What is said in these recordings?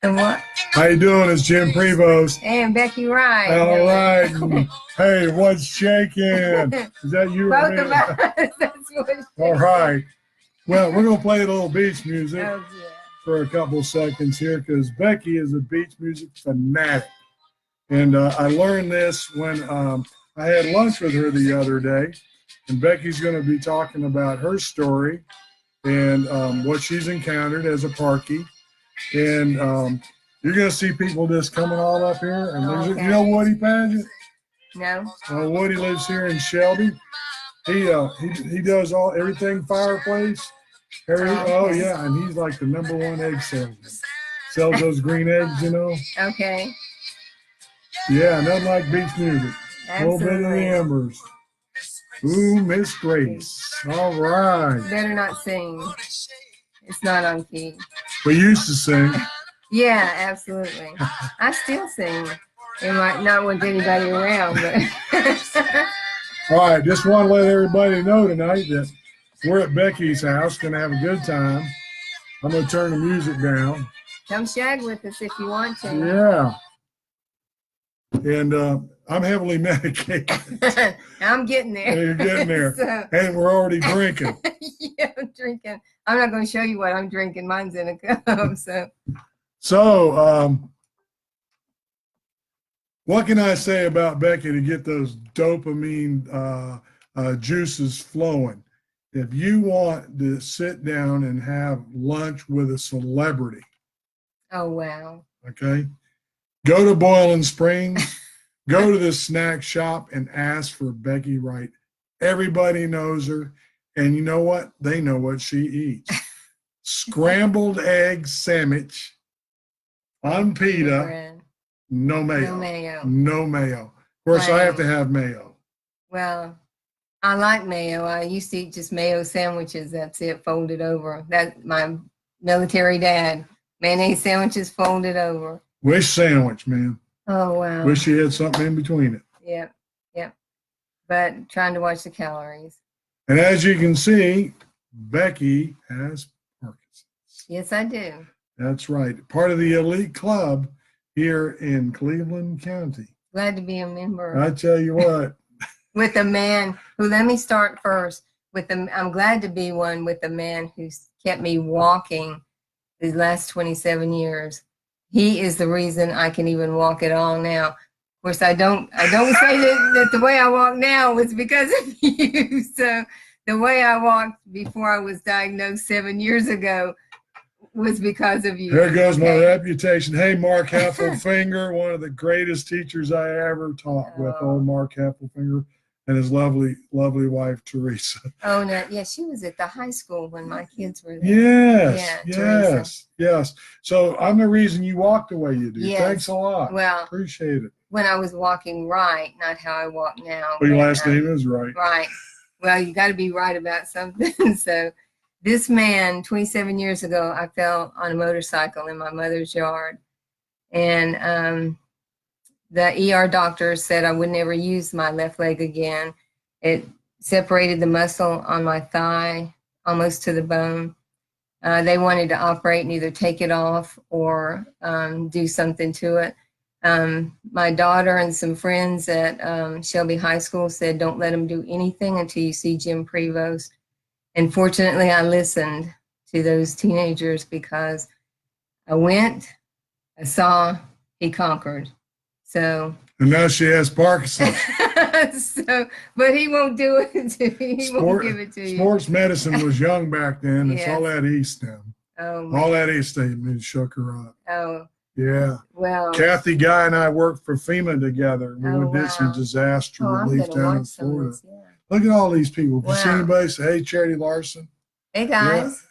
And what? How you doing? It's Jim Prevost. And Becky Wright. All right. Hey, what's shaking? Is that you or Both me? of us. That's what's All right. Well, we're going to play a little beach music Oh, yeah. for a couple of seconds here because Becky is a beach music fanatic. And I learned this when I had lunch with her the other day. And Becky's going to be talking about her story and what she's encountered as a parkie. And you're going to see people just coming all up here. And Okay. you know Woody Pageant? No. Woody lives here in Shelby. He does everything fireplace. Oh yeah, and he's like the #1 egg salesman. Sells those green eggs, you know. Okay. Yeah, nothing like beach music. A little bit of the embers. Ooh, Miss Grace. All right. Better not sing. It's not on key. We used to sing. Yeah, absolutely. I still sing. It might not with anybody around, but. All right, just want to let everybody know tonight that we're at Becky's house, going to have a good time. I'm going to turn the music down. Come shag with us if you want to. Yeah. And I'm heavily medicated. I'm getting there. You're getting there. So, and we're already drinking. Yeah, I'm drinking. I'm not going to show you what I'm drinking. Mine's in a cup. So what can I say about Becky to get those dopamine juices flowing? If you want to sit down and have lunch with a celebrity. Oh, wow. Okay. Go to Boiling Springs, go to the snack shop and ask for Becky Wright. Everybody knows her. And you know what? They know what she eats. Scrambled egg sandwich on pita. No mayo. No mayo. No mayo. Of course, I have to have mayo. Well, I like mayo. I used to eat just mayo sandwiches. That's it, folded over. That my military dad. Mayonnaise sandwiches folded over. Wish sandwich, man. Oh, wow. Wish you had something in between it. Yep, yep. But trying to watch the calories. And as you can see, Becky has Parkinson's. Yes, I do. That's right. Part of the elite club here in Cleveland County. Glad to be a member. I tell you what. With a man who, let me start first. I'm glad to be one with a man who's kept me walking these last 27 years. He is the reason I can even walk at all now. Of course, I don't say that the way I walk now was because of you. So the way I walked before I was diagnosed 7 years ago was because of you. There goes my reputation. Hey, Mark Heffelfinger, one of the greatest teachers I ever taught with, old Mark Heffelfinger, and his lovely, lovely wife, Teresa. Oh, no. Yeah, she was at the high school when my kids were there. Yes, yeah, yes. So I'm the reason you walk the way you do. Yes. Thanks a lot. Well, appreciate it. When I was walking right, not how I walk now. Well, your last name is Wright. Right. Well, you got to be right about something. So this man, 27 years ago, I fell on a motorcycle in my mother's yard. And the ER doctor said I would never use my left leg again. It separated the muscle on my thigh almost to the bone. They wanted to operate and either take it off or do something to it. My daughter and some friends at Shelby High School said, don't let him do anything until you see Jim Prevost. And fortunately, I listened to those teenagers because I went, I saw, he conquered. So. And now she has Parkinson's. But he won't do it to you. He won't give it to you. Sports medicine was young back then. It's all that East now. Oh, all that East statement shook her up. Oh. Yeah. Well. Kathy Guy and I worked for FEMA together. We did some disaster relief down in Florida. Look at all these people. If you see anybody, say, hey, Charity Larson. Hey, guys.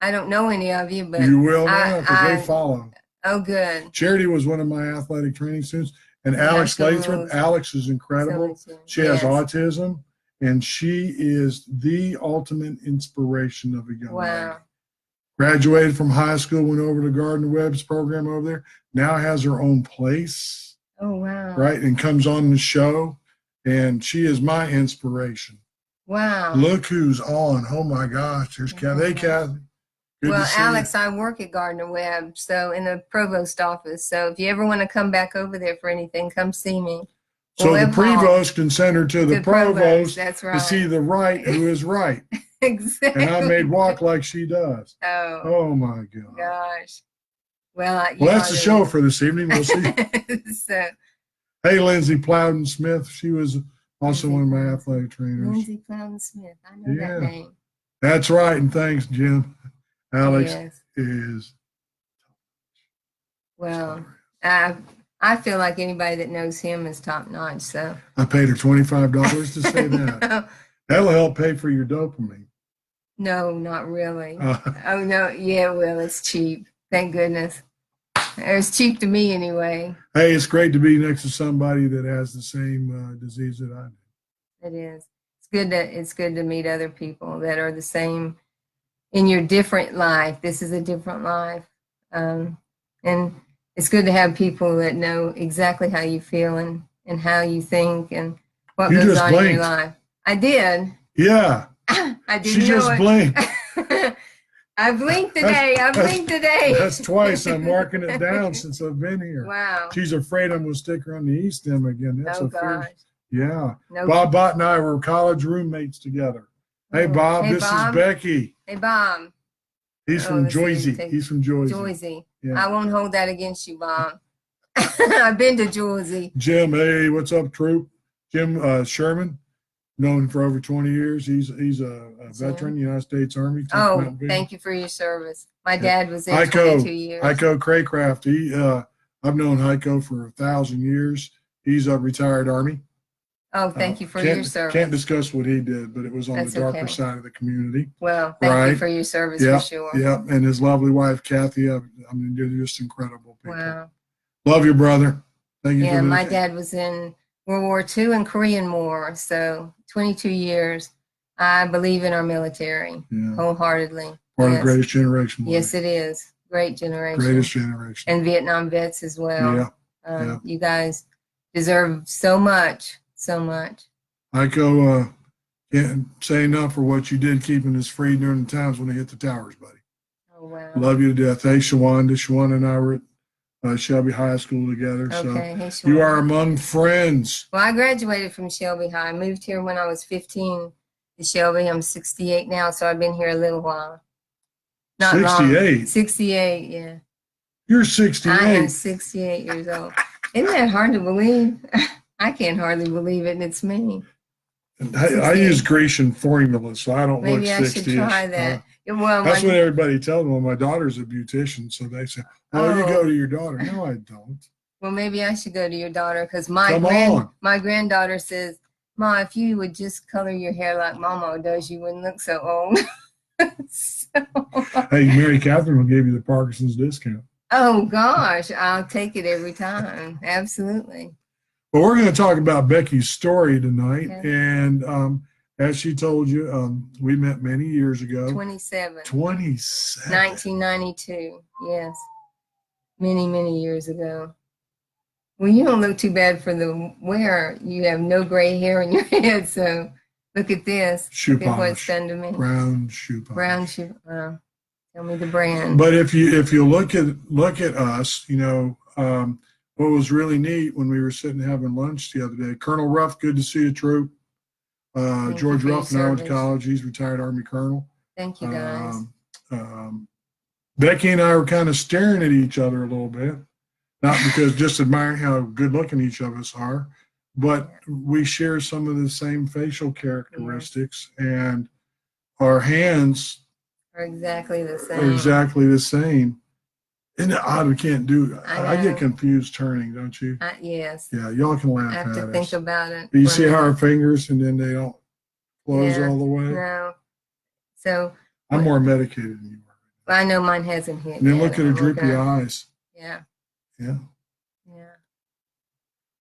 Yeah. I don't know any of you, but. You will now because they follow. Oh, good. Charity was one of my athletic training students. And Alex Lathrop. Alex is incredible. She has autism, and she is the ultimate inspiration of a young lady. Graduated from high school, went over to Gardner Webb's program over there. Now has her own place. Oh, wow. Right, and comes on the show. And she is my inspiration. Wow. Look who's on. Oh, my gosh. There's Kathy. Hey, Kathy. Good to Well, see you. Alex, I work at Gardner Webb, so in the provost office. So if you ever want to come back over there for anything, come see me. So the Webb Hall. provost can send her to the provost That's to see right. the right who is right. Exactly. And I made walk like she does. Oh, Oh my God. gosh. Well, Well, that's the show for this evening. We'll see. So, Hey, Lindsay Plowden Smith. She was also one of my athletic trainers. Lindsay Plowden Smith. I know that name. That's right. And thanks, Jim. Alex Yes. is. Well, I feel like anybody that knows him is top notch. So I paid her $25 to say that. That'll help pay for your dopamine. No, not really. Oh no, yeah, well, it's cheap. Thank goodness. It's cheap to me anyway. Hey, it's great to be next to somebody that has the same disease that I do. It is. It's good to meet other people that are the same in your different life. This is a different life, and it's good to have people that know exactly how you feel and how you think and what goes on in your life. I did. Yeah. I didn't. She just blinked. I blinked today. I blinked today. That's twice. I'm marking it down since I've been here. Wow. She's afraid I'm going to stick her on the East End again. That's oh, gosh. Yeah. No. Bob Bott and I were college roommates together. Hey, Bob, this is Becky. Hey, Bob. He's from Jersey. He's from Jersey. Jersey. Yeah. I won't hold that against you, Bob. I've been to Jersey. Jim, hey, what's up, troop? Jim Sherman. Known him for over 20 years. He's a veteran, United States Army. Oh, thank you for your service. My dad was there 22 years. Heiko Craycraft. I've known Heiko for 1,000 years. He's a retired Army. Oh, thank you for your service. Can't discuss what he did, but it was on the darker side of the community. Well, thank you for your service for sure. Yeah, and his lovely wife, Kathy. I mean, they're just incredible people. Wow. Love your brother. Thank you. Yeah, my dad was in World War II and Korean War, so 22 years. I believe in our military wholeheartedly. Part of the greatest generation. Yes, it is. Great generation. Greatest generation. And Vietnam vets as well. Yeah. You guys deserve so much, so much. Heiko, can't say enough for what you did keeping us free during the times when they hit the towers, buddy. Oh, wow. Love you to death. Hey, Shawanda. Shawanda and I were at Shelby High School together. Okay. So you are among friends. Well, I graduated from Shelby High. I moved here when I was 15 to Shelby. I'm 68 now, so I've been here a little while. Not 68? Long. 68, yeah. You're 68. I am 68 years old. Isn't that hard to believe? I can't hardly believe it, and it's me. I use Grecian formula, so I don't Maybe look 60. Maybe I should try that. Well, that's what everybody tells me. Well, my daughter's a beautician, so they say, "Oh, you go to your daughter." No, I don't. Well, maybe I should go to your daughter because my granddaughter says, "Ma, if you would just color your hair like Mama does, you wouldn't look so old." Hey, Mary Catherine will give you the Parkinson's discount. Oh gosh, I'll take it every time. Absolutely. Well, we're going to talk about Becky's story tonight, and as she told you, we met many years ago. 27. 27. 1992. Yes. Many, many years ago. Well, you don't look too bad for the wear. You have no gray hair in your head, so look at this. Shoe polish. Look at what it's done to me. Brown shoe polish. Brown shoe. Tell me the brand. But if you look at us, you know, what was really neat when we were sitting having lunch the other day. Colonel Ruff, good to see you, troop. George Ruff and I went to college. He's retired Army colonel. Thank you, guys. Becky and I were kind of staring at each other a little bit, not because just admiring how good looking each of us are, but we share some of the same facial characteristics, and our hands are exactly the same. Isn't it odd we can't do it? I get confused turning, don't you? Yes. Yeah, y'all can laugh at us. I have to think about it. Do you see how our fingers, and then they don't close all the way? No. So I'm more medicated than you are. Well, I know mine hasn't hit. And then look at her droopy eyes. Yeah. Yeah. Yeah.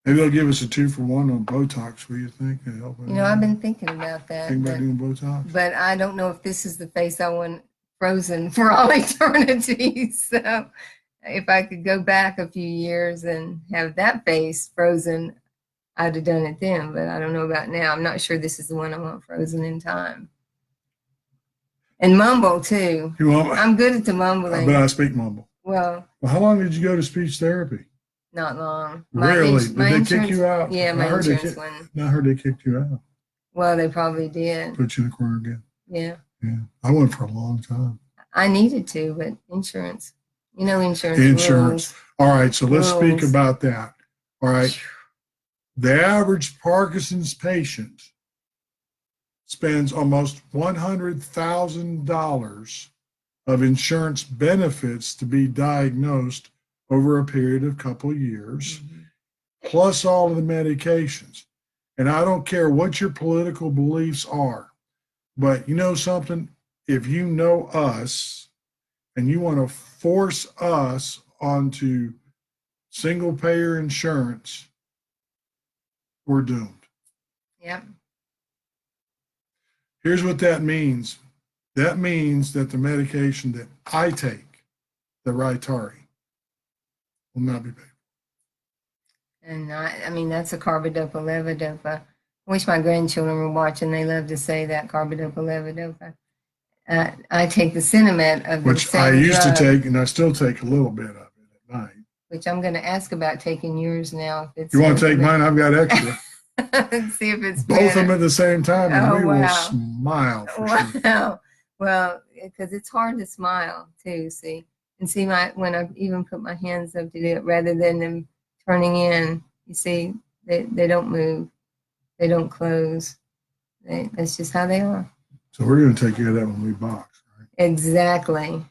Maybe they'll give us a 2-for-1 on Botox. What do you think? You know, I've been thinking about that. Think about doing Botox? But I don't know if this is the face I want frozen for all eternity. So if I could go back a few years and have that face frozen, I'd have done it then. But I don't know about now. I'm not sure this is the one I want frozen in time. And mumble too. You want, I'm good at the I mumbling. bet I speak mumble. Well, How long did you go to speech therapy? not long. Really? Did they kick you out? Yeah, my insurance one. I heard they kicked you out. Well, they probably did. Put you in the corner again. Yeah. Yeah. I went for a long time. I needed to, but insurance. You know, insurance. Insurance. All right. So let's speak Rules. about that. All right. The average Parkinson's patient spends almost $100,000 of insurance benefits to be diagnosed over a period of a couple of years, plus all of the medications. And I don't care what your political beliefs are, but you know something? If you know us and you want to force us onto single payer insurance, we're doomed. Yep. Here's what that means. That means that the medication that I take, the Rytari, will not be paid. And I mean, that's a carbidopa levodopa. I wish my grandchildren were watching. They love to say that, carbidopa levodopa. I take the Cinemet of the Which same I used drug, to take, and I still take a little bit of it at night. which I'm going to ask about taking yours now. If it's You want to take mine? I've got extra. See if it's Both of them at the same time, and Oh, we wow. will smile for sure. Wow. Well, because it's hard to smile too, see. And see, when I even put my hands up to do it, rather than them turning in, you see, they don't move. They don't close. That's just how they are. So we're going to take care of that when we box, right? Exactly.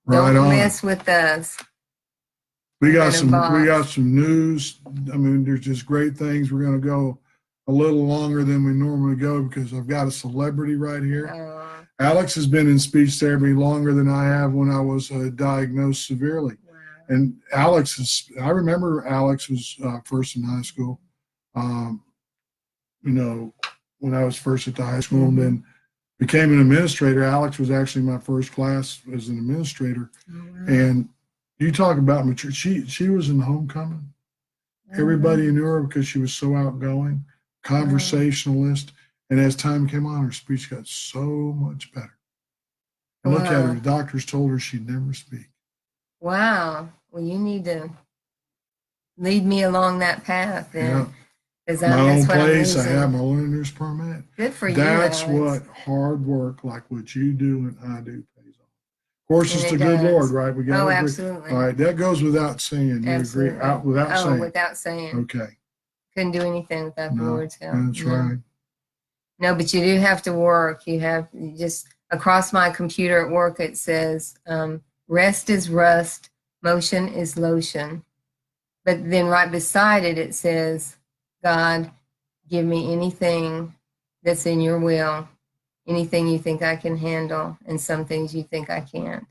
Right Don't on. mess with us. We got We're gonna box. some news. I mean, there's just great things. We're going to go a little longer than we normally go because I've got a celebrity right here. Alex has been in speech therapy longer than I have when I was diagnosed severely. Wow. And I remember Alex was first in high school, you know, when I was first at the high school, and then became an administrator. Alex was actually my first class as an administrator. And you talk about mature. She was in homecoming. Everybody knew her because she was so outgoing, conversationalist. And as time came on, her speech got so much better. And look at her. The doctors told her she'd never speak. Wow. Well, you need to lead me along that path then. Yeah. My own place. I have my learner's permit. Good for you. That's what hard work like what you do and I do pays off. Of course, it's the good Lord, right? We got to agree. Absolutely. All right, that goes without saying. You agree? Without saying. Without saying. Okay. Couldn't do anything without the Lord's help. That's right. No, but you do have to work. You just across my computer at work, it says, rest is rust, motion is lotion. But then right beside it, it says, God, give me anything that's in your will, anything you think I can handle, and some things you think I can't.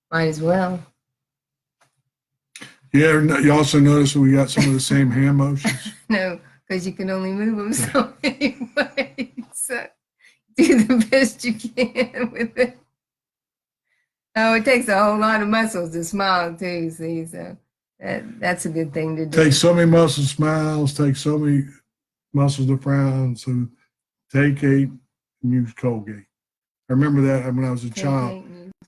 Might as well. Yeah, you also notice we got some of the same hand motions. No, because you can only move them so many ways. So do the best you can with it. Oh, it takes a whole lot of muscles to smile too, see, so that's a good thing to do. Takes so many muscles to smile, takes so many muscles to frown, so take 8 and use Colgate. I remember that when I was a child.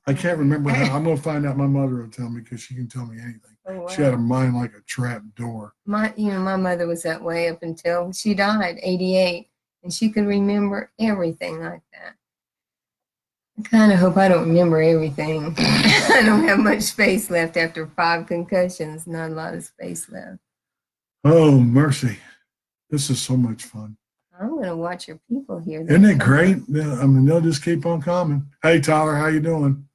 I can't remember how. I'm going to find out. My mother will tell me because she can tell me anything. Oh, wow. She had a mind like a trap door. My mother was that way up until she died, 88, and she could remember everything like that. I kind of hope I don't remember everything. I don't have much space left after 5 concussions. Not a lot of space left. Oh, mercy. This is so much fun. I'm going to watch your people here. Isn't it great? I mean, they'll just keep on coming. Hey, Tyler, how you doing?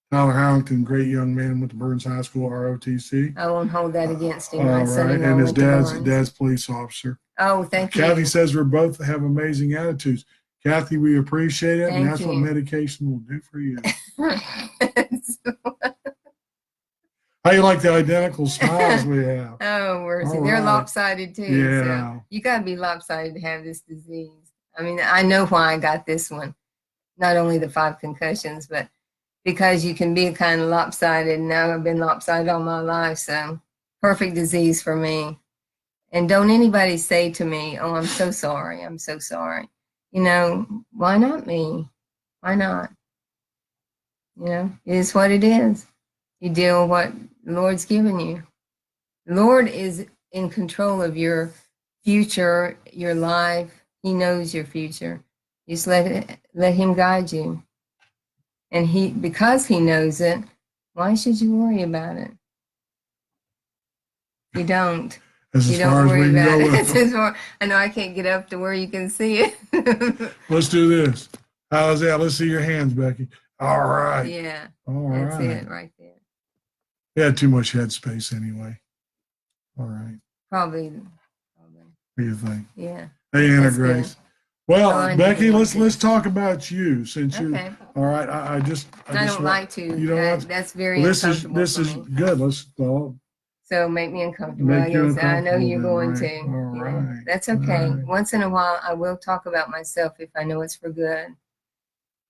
Tyler Harrington, great young man with the Burns High School ROTC. I won't hold that against him. All right, and his dad's police officer. Oh, thank you. Kathy says we both have amazing attitudes. Kathy, we appreciate it, and that's what medication will do for you. How you like the identical smiles we have? Oh, mercy. They're lopsided too. Yeah. So you got to be lopsided to have this disease. I mean, I know why I got this one. Not only the 5 concussions, but because you can be kind of lopsided. Now I've been lopsided all my life. So perfect disease for me. And don't anybody say to me, oh, I'm so sorry. I'm so sorry. Why not me? Why not? You know, it is what it is. You deal with what the Lord's given you. The Lord is in control of your future, your life. He knows your future. Just let him guide you. And because he knows it, why should you worry about it? You don't. That's You as don't far as we worry can about go it. with That's them. I know I can't get up to where you can see it. Let's do this. How's that? Let's see your hands, Becky. All right. Yeah, All that's right. it right there. You had too much head space anyway. All right. Probably. What do you think? Yeah. Hey, Anna That's Grace. good. Well, Oh, I Becky, never let's want let's to. talk about you since you. Okay. All right. I just I don't want like to. you know what? That's very Well, uncomfortable this for is me. good. Let's So make me uncomfortable. make you Yes, I know uncomfortable you're then, going right? to. All Yeah, right. that's All okay. right. Once in a while, I will talk about myself if I know it's for good,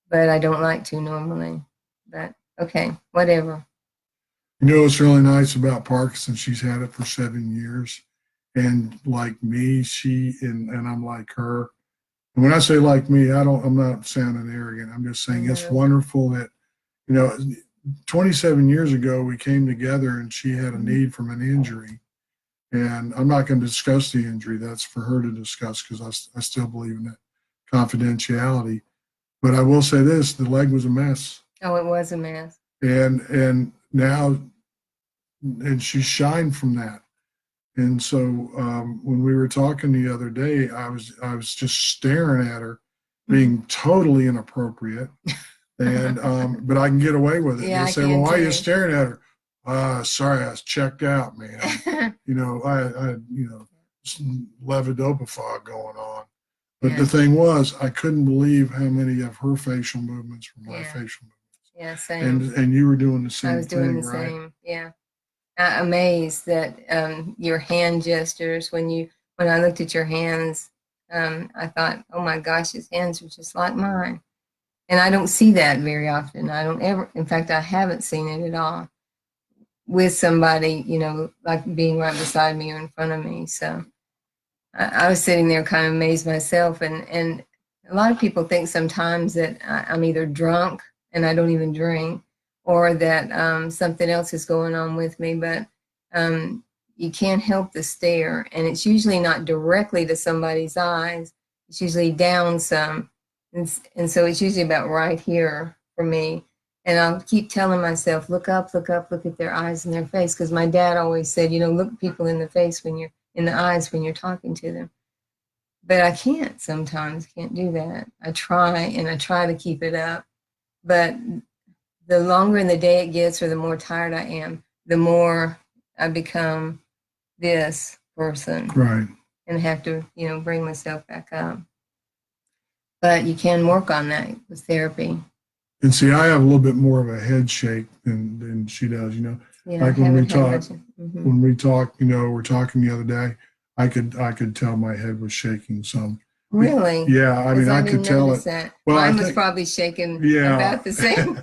but I don't like to normally. But okay, whatever. You know what's really nice about Parkinson? She's had it for 7 years. And like me, and I'm like her. And when I say like me, I'm not sounding arrogant. I'm just saying it's wonderful that, you know, 27 years ago, we came together and she had a need from an injury. And I'm not going to discuss the injury. That's for her to discuss because I still believe in that confidentiality. But I will say this, the leg was a mess. Oh, it was a mess. And now, and she shined from that. And so when we were talking the other day, I was just staring at her, being totally inappropriate, and but I can get away with it. Yeah, They I say, "Well, can why are you too. staring at her?" Sorry, I was checked out, man. You know, I some levodopa fog going on. But the Yeah, thing was, I couldn't believe how many of her facial movements were my yeah, facial yeah. movements, Same. and you were doing the I same was doing thing, the right? same. Yeah. Amazed that your hand gestures when I looked at your hands, I thought, oh my gosh, his hands are just like mine. And I don't see that very often. I don't ever, in fact, I haven't seen it at all with somebody, you know, like being right beside me or in front of me. So I was sitting there kind of amazed myself. And a lot of people think sometimes that I'm either drunk and I don't even drink, or that something else is going on with me. But you can't help the stare. And it's usually not directly to somebody's eyes, it's usually down some. And so it's usually about right here for me. And I'll keep telling myself, look up, look up, look at their eyes and their face. Because my dad always said, you know, look people in the face when you're in the eyes when you're talking to them. But I can't sometimes, can't do that. I try and I try to keep it up. But the longer in the day it gets or the more tired I am, the more I become this person Right. and have to, you know, bring myself back up. But you can work on that with therapy. And see, I have a little bit more of a head shake than she does. You know, Yeah, like when we talk, mm-hmm. you know, we're talking the other day. I could tell my head was shaking some. Really? Yeah, I mean, I could didn't tell notice it. that. Well, I Mine was think, probably shaking yeah. about the same.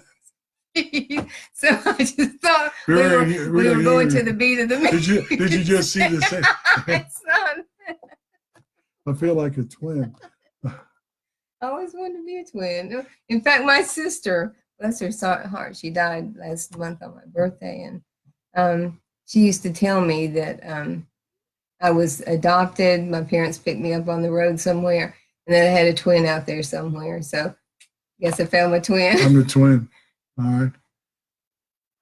So I just thought we were going to the beat of the music. Did you just see the same? It's not. I feel like a twin. I always wanted to be a twin. In fact, my sister, bless her heart, she died last month on my birthday, and she used to tell me that I was adopted. My parents picked me up on the road somewhere, and then I had a twin out there somewhere. So I guess I found my twin. I'm the twin. All right.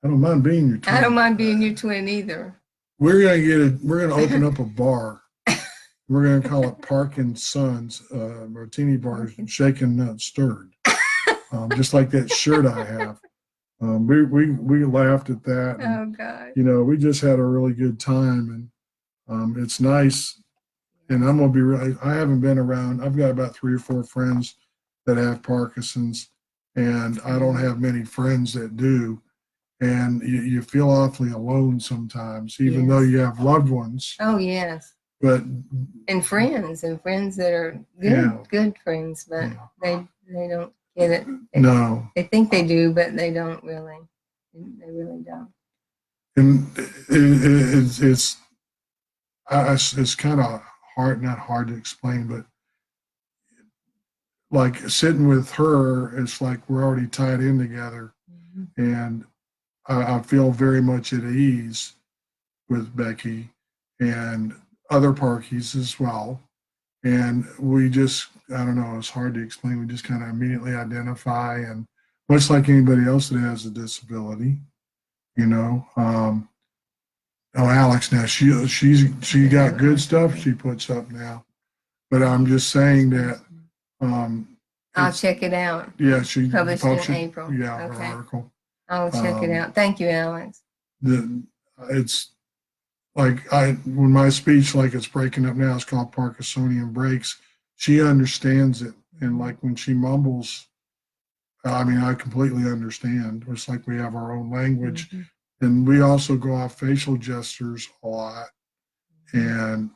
I don't mind being your twin. I don't mind being your twin either. We're gonna open up a bar. We're gonna call it Parkinson's Martini Bar, shaken not stirred. Just like that shirt I have. We laughed at that. And, oh God. you know, we just had a really good time, and it's nice. And I'm gonna be real. I haven't been around. I've got about 3 or 4 friends that have Parkinson's, and I don't have many friends that do. And you feel awfully alone sometimes, even though you have loved ones. Oh yes. But and friends that are good friends, but they don't get it. No. They think they do, but they don't really. They really don't. And it's kind of hard, not hard to explain, but like sitting with her, it's like we're already tied in together. And I feel very much at ease with Becky and other Parkies as well. And we just, I don't know, it's hard to explain. We just kind of immediately identify, and much like anybody else that has a disability, you know. Oh, Alex, now she got good stuff she puts up now, but I'm just saying that I'll check it out. yeah, she Published in April. Yeah, her Okay. article. I'll check it out. Thank you, Alex. It's like when my speech, like it's breaking up now, it's called Parkinsonian breaks. She understands it, and like when she mumbles, I mean, I completely understand. It's like we have our own language, and we also go off facial gestures a lot, and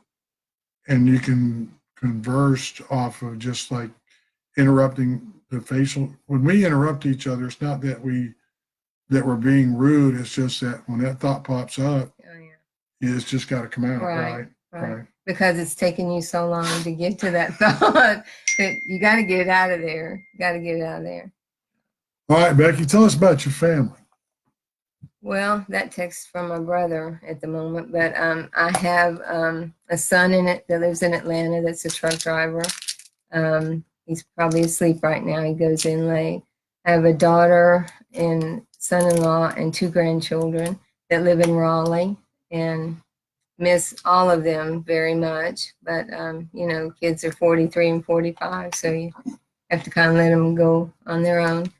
you can converse off of just like interrupting the facial. When we interrupt each other, it's not that we're being rude. It's just that when that thought pops up, it's just got to come out, right? Because it's taken you so long to get to that thought that you got to get it out of there. You got to get it out of there. All right, Becky, tell us about your family. Well, that text from my brother at the moment, but I have a son that lives in Atlanta that's a truck driver. He's probably asleep right now. He goes in late. I have a daughter and son-in-law and 2 grandchildren that live in Raleigh, and miss all of them very much. But, you know, kids are 43 and 45, so you have to kind of let them go on their own.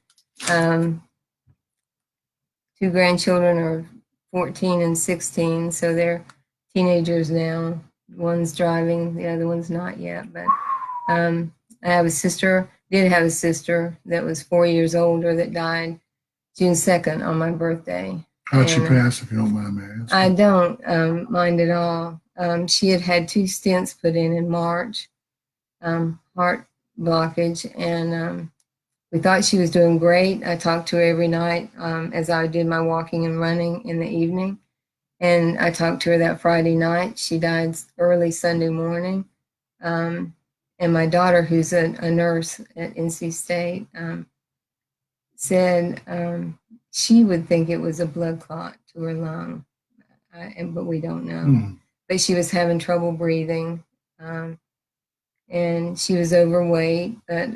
2 grandchildren are 14 and 16, so they're teenagers now. One's driving, the other one's not yet. But I have a sister, did have a sister that was 4 years older that died June 2nd on my birthday. How'd she pass, if you don't mind me asking? I don't mind at all. She had 2 stents put in March, heart blockage, and we thought she was doing great. I talked to her every night as I did my walking and running in the evening. And I talked to her that Friday night. She died early Sunday morning. And my daughter, who's a nurse at NC State, said she would think it was a blood clot to her lung, but we don't know. But she was having trouble breathing, and she was overweight, but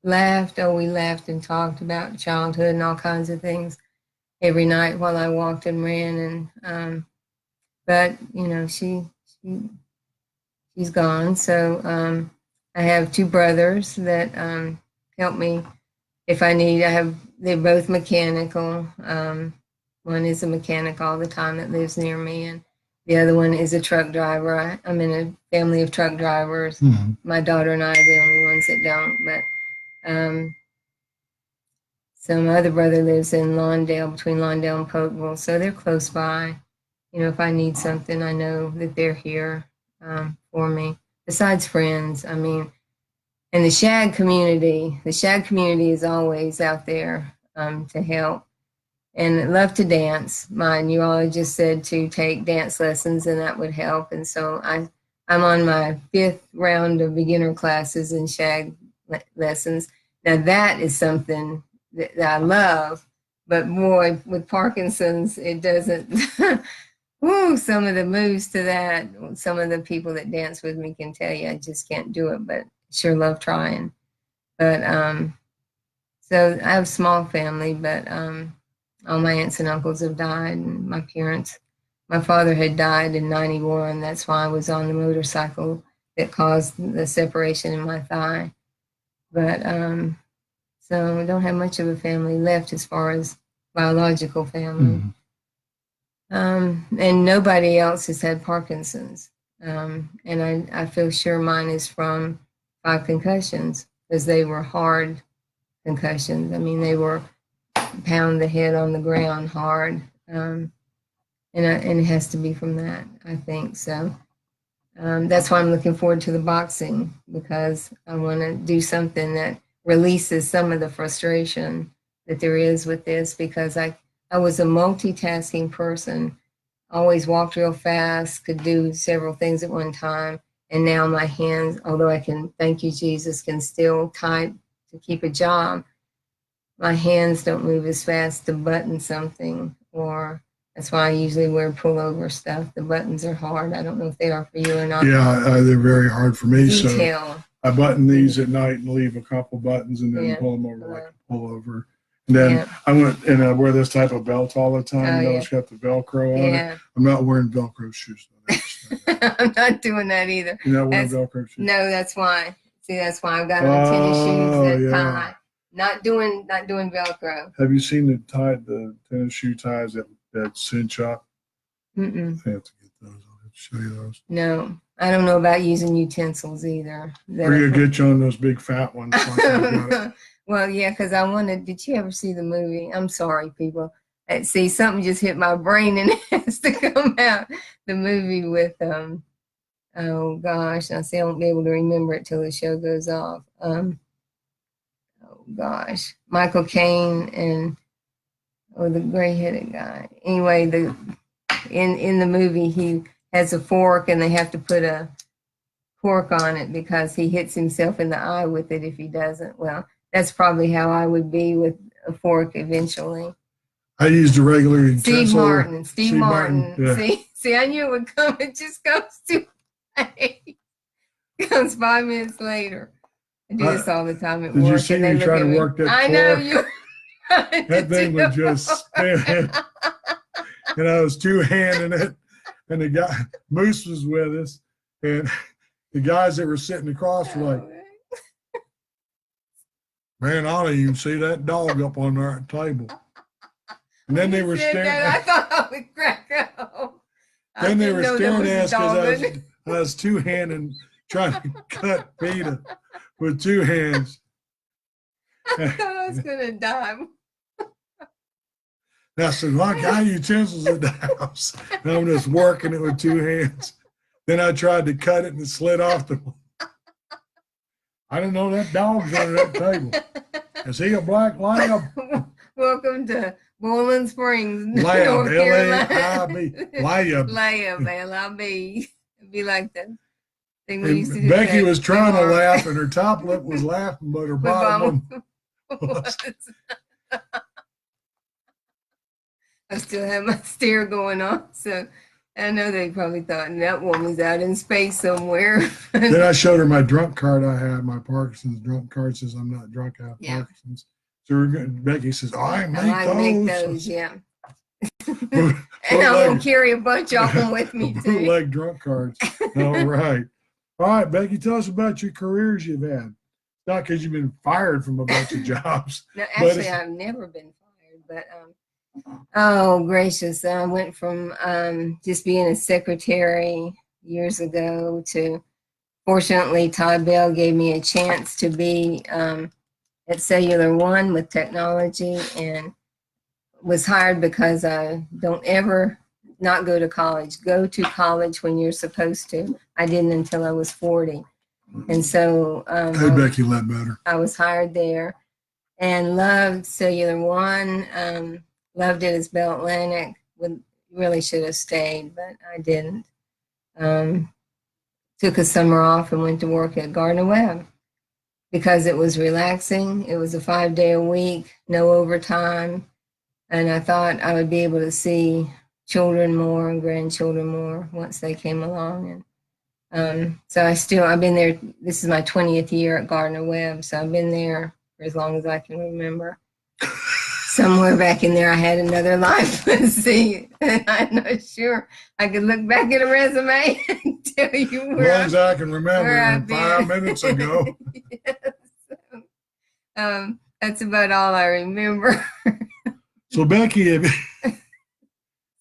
we laughed and talked about childhood and all kinds of things every night while I walked and ran. And but you know, she's gone. So I have 2 brothers that help me if I need. They're both mechanical. One is a mechanic all the time that lives near me, and the other one is a truck driver. I'm in a family of truck drivers. My daughter and I are the only ones that don't. But so my other brother lives in Lawndale, between Lawndale and Polkville, so they're close by. You know, if I need something, I know that they're here for me. Besides friends, I mean, and the shag community is always out there to help. And I love to dance. My neurologist said to take dance lessons, and that would help. And so I'm on my 5th round of beginner classes in shag lessons. Now that is something that I love, but boy, with Parkinson's, it doesn't. Woo, some of the moves to that, some of the people that dance with me can tell you I just can't do it, but sure love trying. But so I have a small family, but all my aunts and uncles have died, and my parents, my father had died in 91. That's why I was on the motorcycle that caused the separation in my thigh. But so I don't have much of a family left as far as biological family. And nobody else has had Parkinson's. And I feel sure mine is from 5 concussions, because they were hard concussions. I mean, they were pound the head on the ground hard. And it has to be from that, I think. So that's why I'm looking forward to the boxing, because I want to do something that releases some of the frustration that there is with this, because I was a multitasking person, always walked real fast, could do several things at one time. And now my hands, although I can, thank you, Jesus, can still type to keep a job, my hands don't move as fast to button something, or that's why I usually wear pullover stuff. The buttons are hard. I don't know if they are for you or not. Yeah, they're very hard for me. Detail. So I button these at night and leave a couple buttons and then pull them over like a pullover. And then I went and I wear this type of belt all the time. It's got the Velcro on it. I'm not wearing Velcro shoes. I'm not doing that either. You're not wearing Velcro shoes? No, that's why. See, that's why I've got on tennis shoes that tie. Not doing Velcro. Have you seen the tennis shoe ties that cinch up? Mm-mm. I have to get those. I'll have to show you those. No, I don't know about using utensils either. Or you get you on those big fat ones. Like well, yeah, because I wanted. Did you ever see the movie? I'm sorry, people. See, something just hit my brain and it has to come out. The movie with oh gosh, I say I won't be able to remember it till the show goes off. Oh gosh, Michael Caine and the gray-headed guy. Anyway, in the movie he has a fork and they have to put a cork on it because he hits himself in the eye with it if he doesn't. Well, that's probably how I would be with a fork eventually. I used a regular utensil. Steve Martin. Yeah. See, I knew it would come. It just comes too late. It comes 5 minutes later. I do this all the time at work. Did you see me trying to work that fork? I know you. That thing was just spinning. And I was two-handing it. And the guy, Moose was with us. And the guys that were sitting across were like, man, I don't even see that dog up on our table. And then they were staring at I thought I would crack up. Then they were staring at us because I was two-handing, trying to cut Peter with two hands. I thought I was going to die. And I said, well, I got utensils in the house. And I'm just working it with two hands. Then I tried to cut it and it slid off the wall. I didn't know that dog's under that table. Is he a black lab? Welcome to Bowling Springs, Lab, North L-A-I-B. Lab. Lab, L-I-B. It'd be like that thing we used to do. Becky was trying to laugh and her top lip was laughing, but her bottom was. I still have my stare going on, so I know they probably thought that woman's out in space somewhere. Then I showed her my drunk card I had, my Parkinson's drunk card. Says I'm not drunk, I have Parkinson's. So Becky says, I make those. Yeah. And I'm going to carry a bunch of them with me, too. Bootleg drunk cards. All right. All right, Becky, tell us about your careers you've had. Not because you've been fired from a bunch of jobs. No, actually, I've never been fired, but oh, gracious. I went from just being a secretary years ago to, fortunately, Todd Bell gave me a chance to be at Cellular One with technology and was hired because I don't ever not go to college. Go to college when you're supposed to. I didn't until I was 40. And so hey, Becky Ledbetter. I was hired there and loved Cellular One. Loved it as Bell Atlantic. Really should have stayed, but I didn't. Took a summer off and went to work at Gardner Webb because it was relaxing. It was a 5-day a week, no overtime. And I thought I would be able to see children more and grandchildren more once they came along. And so I've been there. This is my 20th year at Gardner Webb. So I've been there for as long as I can remember. Somewhere back in there, I had another life. Let's see. I'm not sure. I could look back at a resume and tell you where. As long as I can remember, 5 minutes ago. Yes. That's about all I remember. So, Becky, have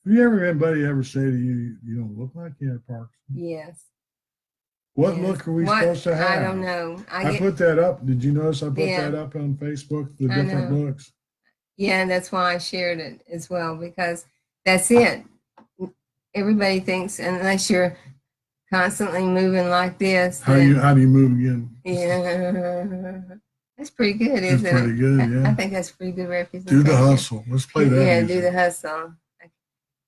you anybody ever say to you, you don't look like you have Parkinson? Yes. What look are we supposed to have? I don't know. I put that up. Did you notice I put that up on Facebook, the different looks? Yeah, that's why I shared it as well, because that's it. Everybody thinks unless you're constantly moving like this. How do you move again? Yeah. That's pretty good, isn't it? That's pretty good, yeah. I think that's pretty good representation. Do the hustle. Let's play that. Yeah, do the hustle.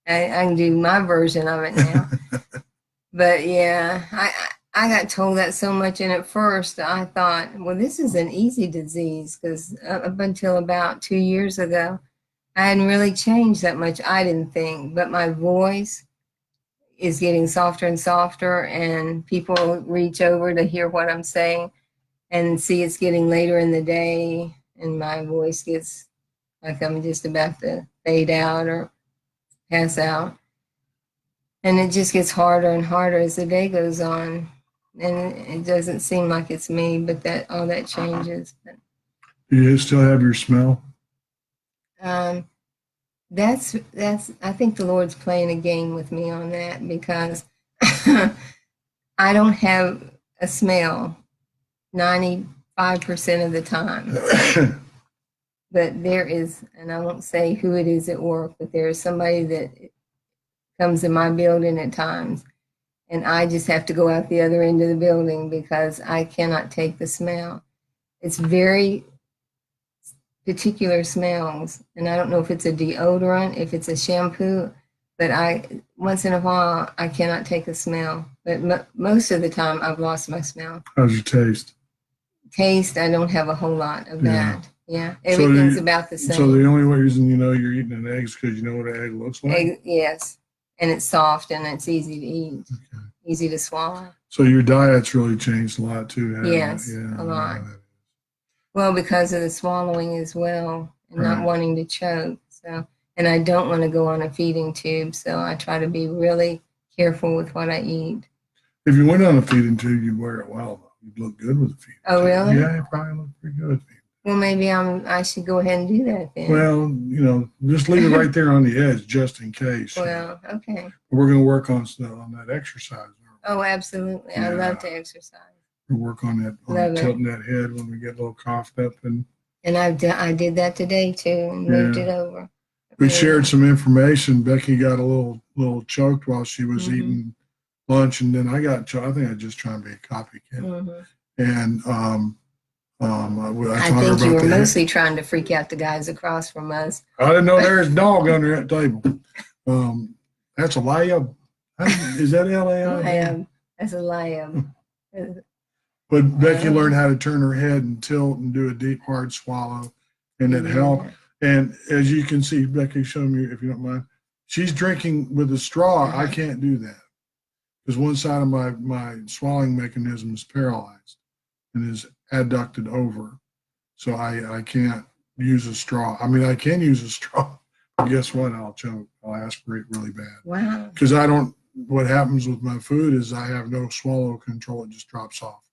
I can do my version of it now. But yeah, I got told that so much, and at first I thought, well, this is an easy disease because up until about 2 years ago, I hadn't really changed that much, I didn't think, but my voice is getting softer and softer, and people reach over to hear what I'm saying and see it's getting later in the day, and my voice gets like I'm just about to fade out or pass out. And it just gets harder and harder as the day goes on. And it doesn't seem like it's me, but that all that changes. But, Do you still have your smell? um, that's I think the Lord's playing a game with me on that because I don't have a smell 95% of the time. But there is, and I won't say who it is at work, but there is somebody that comes in my building at times, and I just have to go out the other end of the building because I cannot take the smell. It's very particular smells, and I don't know if it's a deodorant, if it's a shampoo, but once in a while, I cannot take a smell. But most of the time, I've lost my smell. How's your taste? Taste, I don't have a whole lot of Yeah. that. Yeah, everything's about the same. So the only reason you know you're eating an egg is because you know what an egg looks like? Egg, yes, and it's soft and it's easy to eat, Okay. easy to swallow. So your diet's really changed a lot too, hasn't Yes, it? Yeah, a lot. Well, because of the swallowing as well and not Right. wanting to choke. So, and I don't want to go on a feeding tube, so I try to be really careful with what I eat. If you went on a feeding tube, you'd wear it well, though. You'd look good with a feeding tube. Oh, really? Yeah, you probably look pretty good. Well, maybe I should go ahead and do that then. Well, just leave it right there on the edge just in case. Well, okay. We're going to work on that exercise. Oh, absolutely. I love to exercise. We'll work on that, tilting that head when we get a little coughed up. And I did that today too and moved it over. We shared some information. Becky got a little choked while she was eating lunch, and then I got choked. I think I just trying to be a copycat. And I think you were mostly trying to freak out the guys across from us. I didn't know there was a dog under that table. That's a lab. Is that L-A-I? Lab. That's a lab. But Becky learned how to turn her head and tilt and do a deep, hard swallow, and it helped. And as you can see, Becky, show me if you don't mind. She's drinking with a straw. I can't do that because one side of my swallowing mechanism is paralyzed and is adducted over. So I can't use a straw. I mean, I can use a straw, but guess what? I'll choke. I'll aspirate really bad. Wow. Because what happens with my food is I have no swallow control. It just drops off.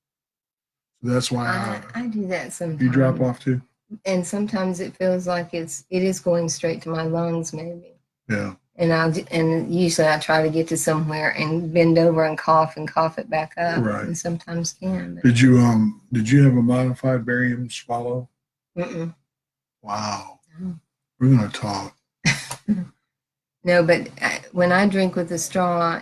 So that's why I do that sometimes. You drop off too? And sometimes it feels like it is going straight to my lungs, maybe. Yeah. And usually I try to get to somewhere and bend over and cough it back up. Right. And sometimes can. But. Did you have a modified barium swallow? Mm-mm. Wow. No. We're gonna talk. No, but when I drink with a straw,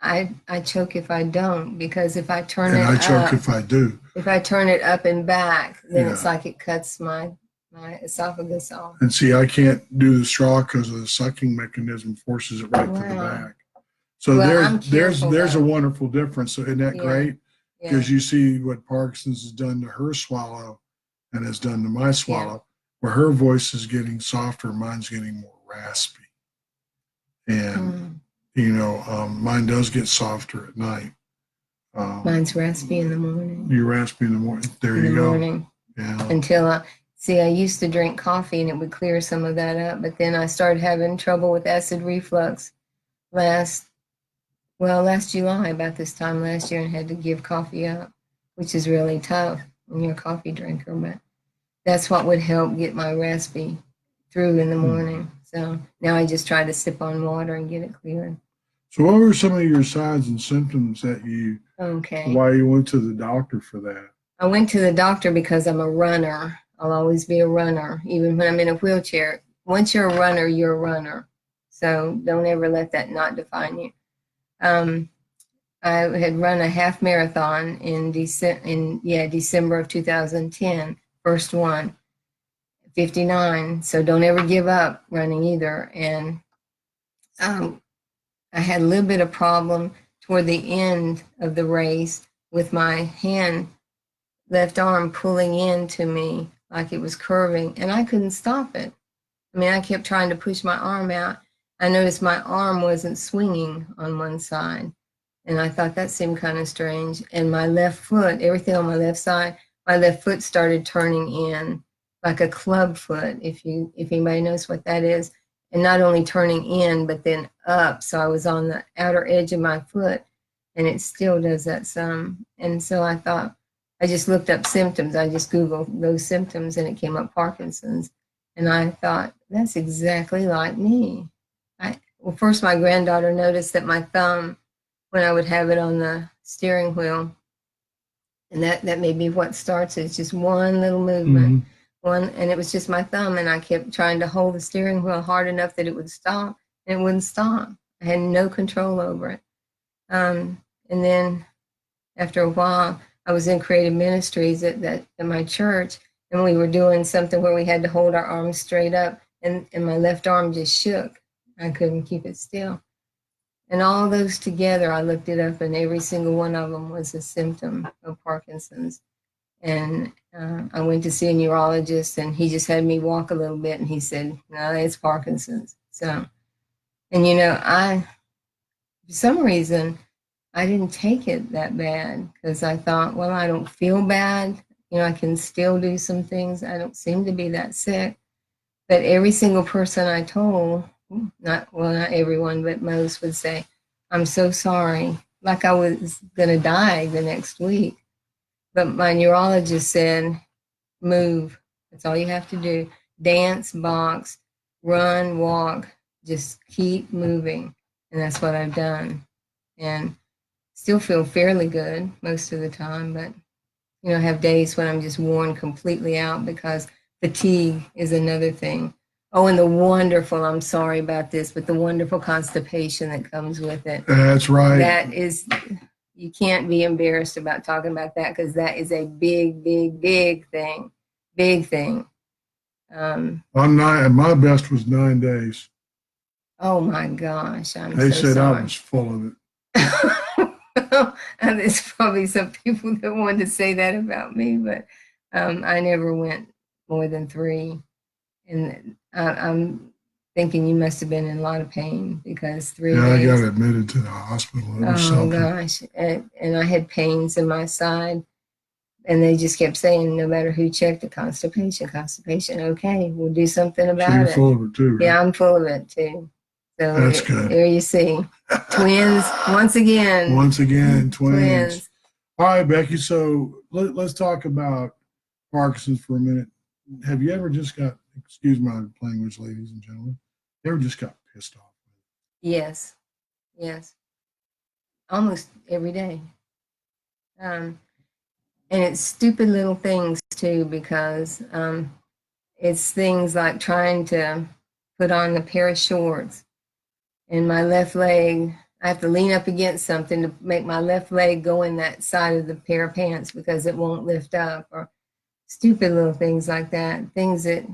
I choke if I don't, because if I turn it up. And I choke if I do. If I turn it up and back, then it's like it cuts my esophagus off. And see, I can't do the straw because of the sucking mechanism forces it right to the back. So there's a wonderful difference. So isn't that great? Because you see what Parkinson's has done to her swallow and has done to my swallow, where her voice is getting softer, mine's getting more raspy. And mine does get softer at night. Mine's raspy in the morning. You're raspy in the morning. There you go. Morning. Yeah. Until I used to drink coffee and it would clear some of that up, but then I started having trouble with acid reflux last July, about this time last year, and had to give coffee up, which is really tough when you're a coffee drinker. But that's what would help get my raspy through in the morning. So now I just try to sip on water and get it cleared. So what were some of your signs and symptoms that why you went to the doctor for that? I went to the doctor because I'm a runner. I'll always be a runner, even when I'm in a wheelchair. Once you're a runner, you're a runner. So don't ever let that not define you. I had run a half marathon in December of 2010, first one, 59. So don't ever give up running either. And I had a little bit of problem toward the end of the race with my left arm pulling into me like it was curving, and I couldn't stop it. I mean, I kept trying to push my arm out. I noticed my arm wasn't swinging on one side, and I thought that seemed kind of strange. And my left foot, everything on my left side, my left foot started turning in like a club foot, if anybody knows what that is. And not only turning in, but then up. So I was on the outer edge of my foot, and it still does that some. And so I thought, I just looked up symptoms. I just Googled those symptoms, and it came up Parkinson's. And I thought, that's exactly like me. Well, first my granddaughter noticed that my thumb, when I would have it on the steering wheel, and that may be what starts it. It's just one little movement. And it was just my thumb, and I kept trying to hold the steering wheel hard enough that it would stop, and it wouldn't stop. I had no control over it. And then after a while, I was in creative ministries at my church, and we were doing something where we had to hold our arms straight up, and my left arm just shook. I couldn't keep it still. And all those together, I looked it up, and every single one of them was a symptom of Parkinson's. And I went to see a neurologist, and he just had me walk a little bit, and he said, no, it's Parkinson's. So, and for some reason, I didn't take it that bad, because I thought, well, I don't feel bad. I can still do some things. I don't seem to be that sick. But every single person I told, not everyone, but most would say, I'm so sorry, like I was going to die the next week. But my neurologist said, move. That's all you have to do. Dance, box, run, walk, just keep moving. And that's what I've done. And still feel fairly good most of the time, but I have days when I'm just worn completely out, because fatigue is another thing. Oh, and I'm sorry about this, but the wonderful constipation that comes with it. That's right. That is, you can't be embarrassed about talking about that, because that is a big, big, big thing. Big thing. My best was 9 days. Oh my gosh, They said sorry. I was full of it. And there's probably some people that wanted to say that about me, but I never went more than 3. And I'm thinking you must have been in a lot of pain, because 3 days. I got admitted to the hospital. It was something. Gosh. And I had pains in my side, and they just kept saying, no matter who checked it, constipation. Okay, we'll do something about it. So you're full of it too, right? Yeah, I'm full of it too. So that's good. There you see. Twins, once again. Once again, twins. All right, Becky, so let's talk about Parkinson's for a minute. Have you ever just got, excuse my language, ladies and gentlemen, you ever just got pissed off? Yes. Almost every day. And it's stupid little things too, because it's things like trying to put on a pair of shorts, and my left leg, I have to lean up against something to make my left leg go in that side of the pair of pants, because it won't lift up, or stupid little things like that, things that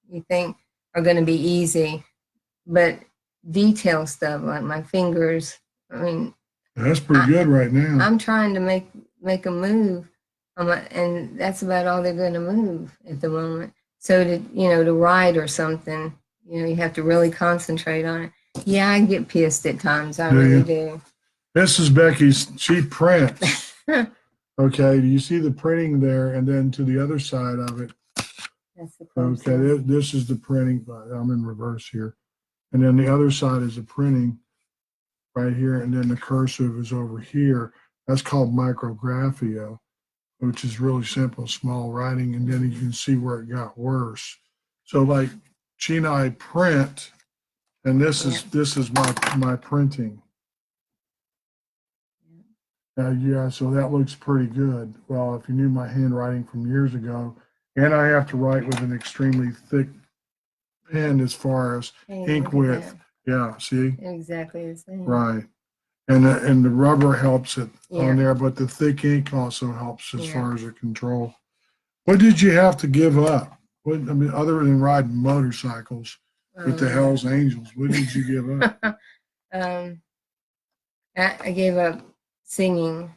you think are going to be easy, but detail stuff like my fingers. I mean, that's pretty good right now. I'm trying to make a move, and that's about all they're going to move at the moment. So to write or something, you have to really concentrate on it. Yeah, I get pissed at times. I really do. This is Becky's. She prints. Okay, do you see the printing there? And then to the other side of it. That's the okay, this is the printing. I'm in reverse here. And then the other side is the printing right here. And then the cursive is over here. That's called micrographia, which is really simple, small writing. And then you can see where it got worse. So like she and I print, and this is my printing. Yeah, so that looks pretty good. Well, if you knew my handwriting from years ago, and I have to write with an extremely thick pen as far as ink width. Yeah, see? Exactly the same. Right. And the rubber helps it on there, but the thick ink also helps as far as the control. What did you have to give up? Other than riding motorcycles with the Hells Angels, what did you give up? I gave up singing.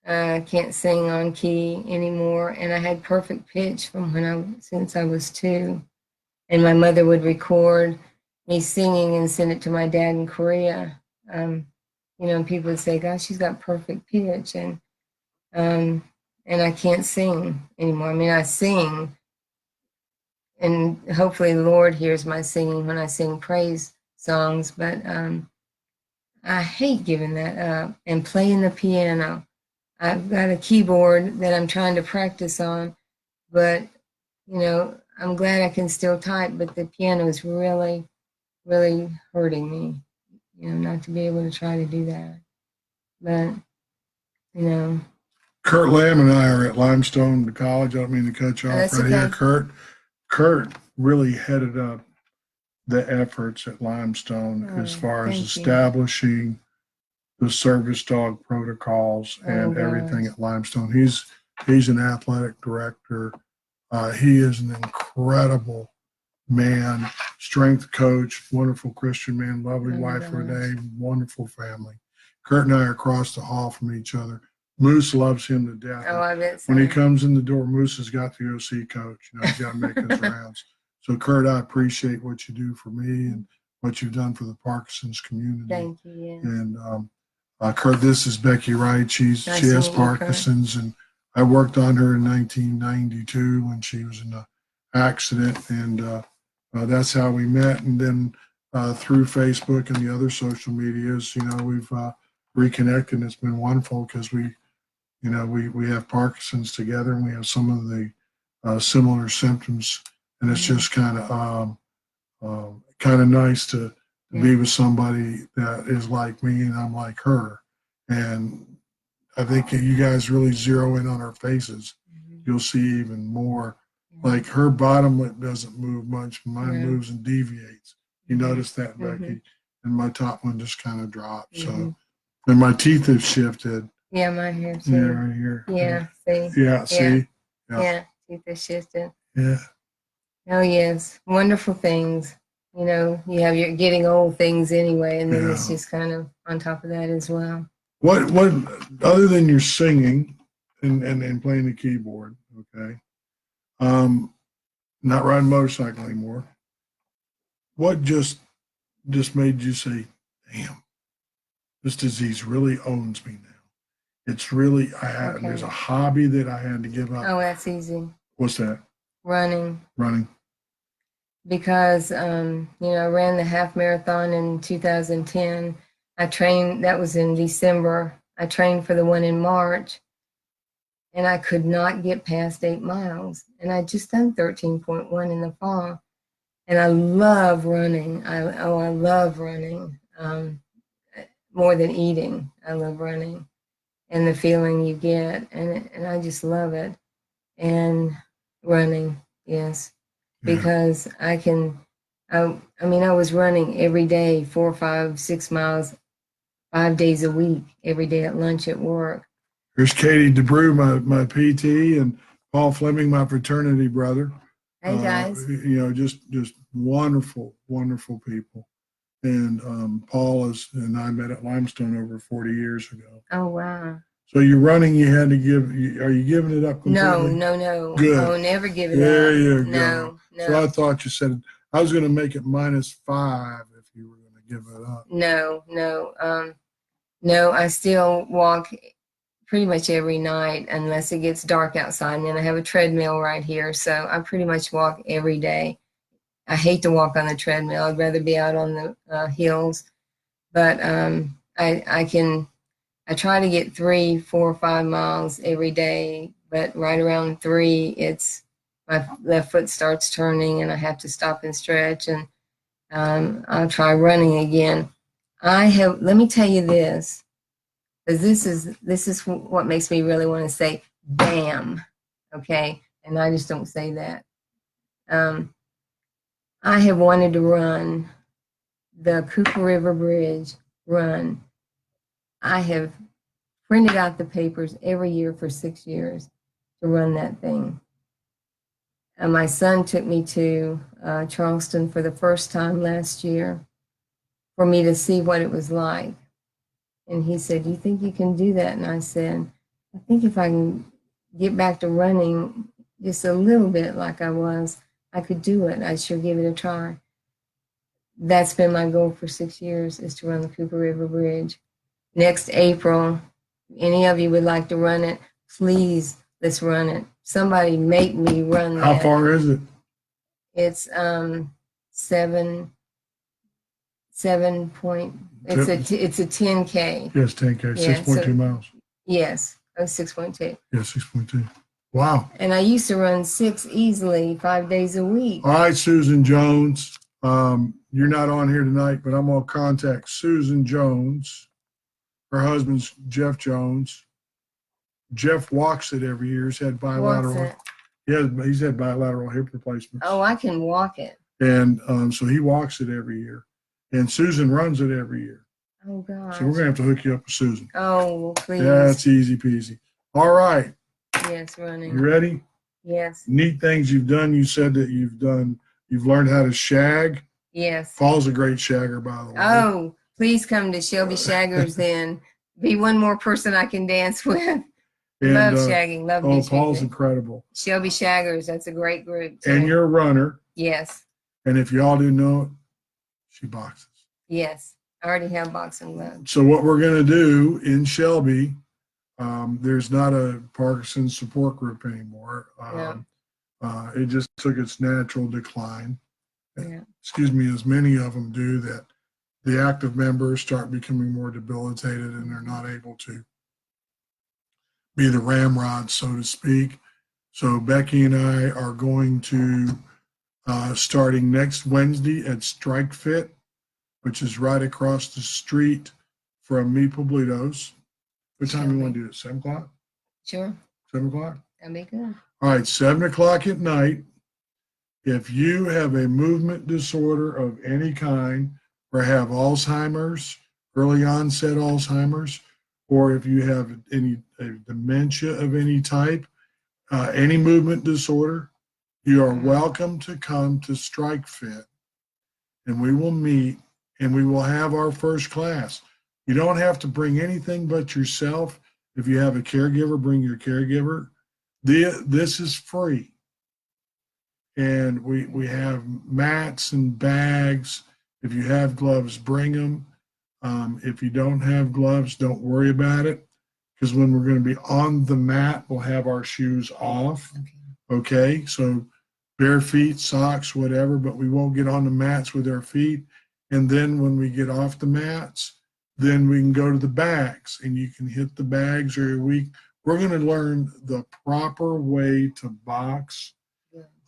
I can't sing on key anymore, and I had perfect pitch since I was 2. And my mother would record me singing and send it to my dad in Korea. People would say, "Gosh, she's got perfect pitch," um, and I can't sing anymore. I mean, I sing, and hopefully, the Lord hears my singing when I sing praise songs. But I hate giving that up and playing the piano. I've got a keyboard that I'm trying to practice on, but I'm glad I can still type, but the piano is really, really hurting me, not to be able to try to do that. But, you know, Kurt Lamb and I are at Limestone College. I don't mean to cut you off that's right here. okay. Kurt really headed up the efforts at Limestone as far as establishing the service dog protocols and everything at Limestone. He's an athletic director. He is an incredible man, strength coach, wonderful Christian man, lovely wife Renee, wonderful family. Kurt and I are across the hall from each other. Moose loves him to death. Oh, I bet so. When he comes in the door, Moose has got to go see Coach. He's got to make his rounds. So, Kurt, I appreciate what you do for me and what you've done for the Parkinson's community. Thank you. Yeah. And Kurt, this is Becky Wright. She has Parkinson's, and I worked on her in 1992 when she was in an accident, and that's how we met. And then through Facebook and the other social medias, we've reconnected. It's been wonderful because we have Parkinson's together, and we have some of the similar symptoms, and it's just kind of nice to be with somebody that is like me and I'm like her. And I think you guys really zero in on our faces. You'll see even more. Like her bottom lip doesn't move much. Mine moves and deviates. You notice that, Becky? And my top one just kind of drops. So, and my teeth have shifted. Yeah, mine here too. Yeah, right here. Yeah, see. Yeah, see. Yeah, teeth have shifted. Yeah. Oh yes, wonderful things. You have your getting old things anyway, and then it's just kind of on top of that as well. What other than your singing and playing the keyboard, okay? Not riding a motorcycle anymore. What just made you say, "Damn, this disease really owns me now"? It's really there's a hobby that I had to give up. Oh, that's easy. What's that? Running. Because I ran the half marathon in 2010. I trained, that was in December. I trained for the one in March, and I could not get past 8 miles. And I just done 13.1 in the fall. And I love running. I love running more than eating. I love running and the feeling you get, and I just love it. And running, yes. Because I was running every day, 4, 5, 6 miles, 5 days a week, every day at lunch at work. Here's Katie DeBrew, my PT, and Paul Fleming, my fraternity brother. Hey guys. Just wonderful, wonderful people. And Paul and I met at Limestone over 40 years ago. Oh, wow. So you're running, you had to are you giving it up completely? No. Good. Oh, never give it there up. There you go. No. So I thought you said, I was going to make it -5 if you were going to give it up. No, I still walk pretty much every night unless it gets dark outside. And then I have a treadmill right here. So I pretty much walk every day. I hate to walk on the treadmill. I'd rather be out on the hills. But I try to get 3, 4, 5 miles every day, but right around 3, my left foot starts turning and I have to stop and stretch, and I'll try running again. Let me tell you this, because this is what makes me really want to say, damn, okay? And I just don't say that. I have wanted to run the Cooper River Bridge run. I have printed out the papers every year for 6 years to run that thing. And my son took me to Charleston for the first time last year for me to see what it was like. And he said, "You think you can do that?" And I said, "I think if I can get back to running just a little bit like I was, I could do it. I should give it a try." That's been my goal for 6 years, is to run the Cooper River Bridge. Next April, any of you would like to run it, please, let's run it. Somebody make me run that. How far is it? It's 7 point, it's a 10K. Yes, 10K, Yeah, 6.2 miles. Yes, 6.2. Yeah, 6.2. Wow. And I used to run 6 easily, 5 days a week. All right, Susan Jones. You're not on here tonight, but I'm going to contact Susan Jones. Her husband's Jeff Jones. Jeff walks it every year. He's had bilateral. He's had bilateral hip replacements. Oh, I can walk it. And so he walks it every year. And Susan runs it every year. Oh, gosh. So we're going to have to hook you up with Susan. Oh, well, please. That's easy peasy. All right. Yes, running. You ready? Yes. Neat things you've done. You said that you've learned how to shag. Yes. Paul's a great shagger, by the way. Oh, please come to Shelby Shaggers then. Be one more person I can dance with. And, love shagging. Love beach Paul's music. incredible. Shelby Shaggers, that's a great group too. And you're a runner. Yes. And if y'all didn't know it, she boxes. Yes. I already have boxing gloves. So what we're going to do in Shelby, there's not a Parkinson support group anymore. It just took its natural decline. Yeah. Excuse me, as many of them do, that the active members start becoming more debilitated and they're not able to be the ramrod, so to speak. So Becky and I are going to, starting next Wednesday at Strike Fit, which is right across the street from Me Poblitos. What time you want to do it? 7 o'clock? Sure. 7 o'clock? That'd be good. All right, 7 o'clock at night. If you have a movement disorder of any kind, or have Alzheimer's, early onset Alzheimer's, or if you have any dementia of any type, any movement disorder, you are welcome to come to Strike Fit, and we will meet, and we will have our first class. You don't have to bring anything but yourself. If you have a caregiver, bring your caregiver. This is free. And we have mats and bags. If you have gloves, bring them. If you don't have gloves, don't worry about it, because when we're going to be on the mat, we'll have our shoes off. Okay? So bare feet, socks, whatever, but we won't get on the mats with our feet. And then when we get off the mats, then we can go to the bags, and you can hit the bags every week. We're going to learn the proper way to box.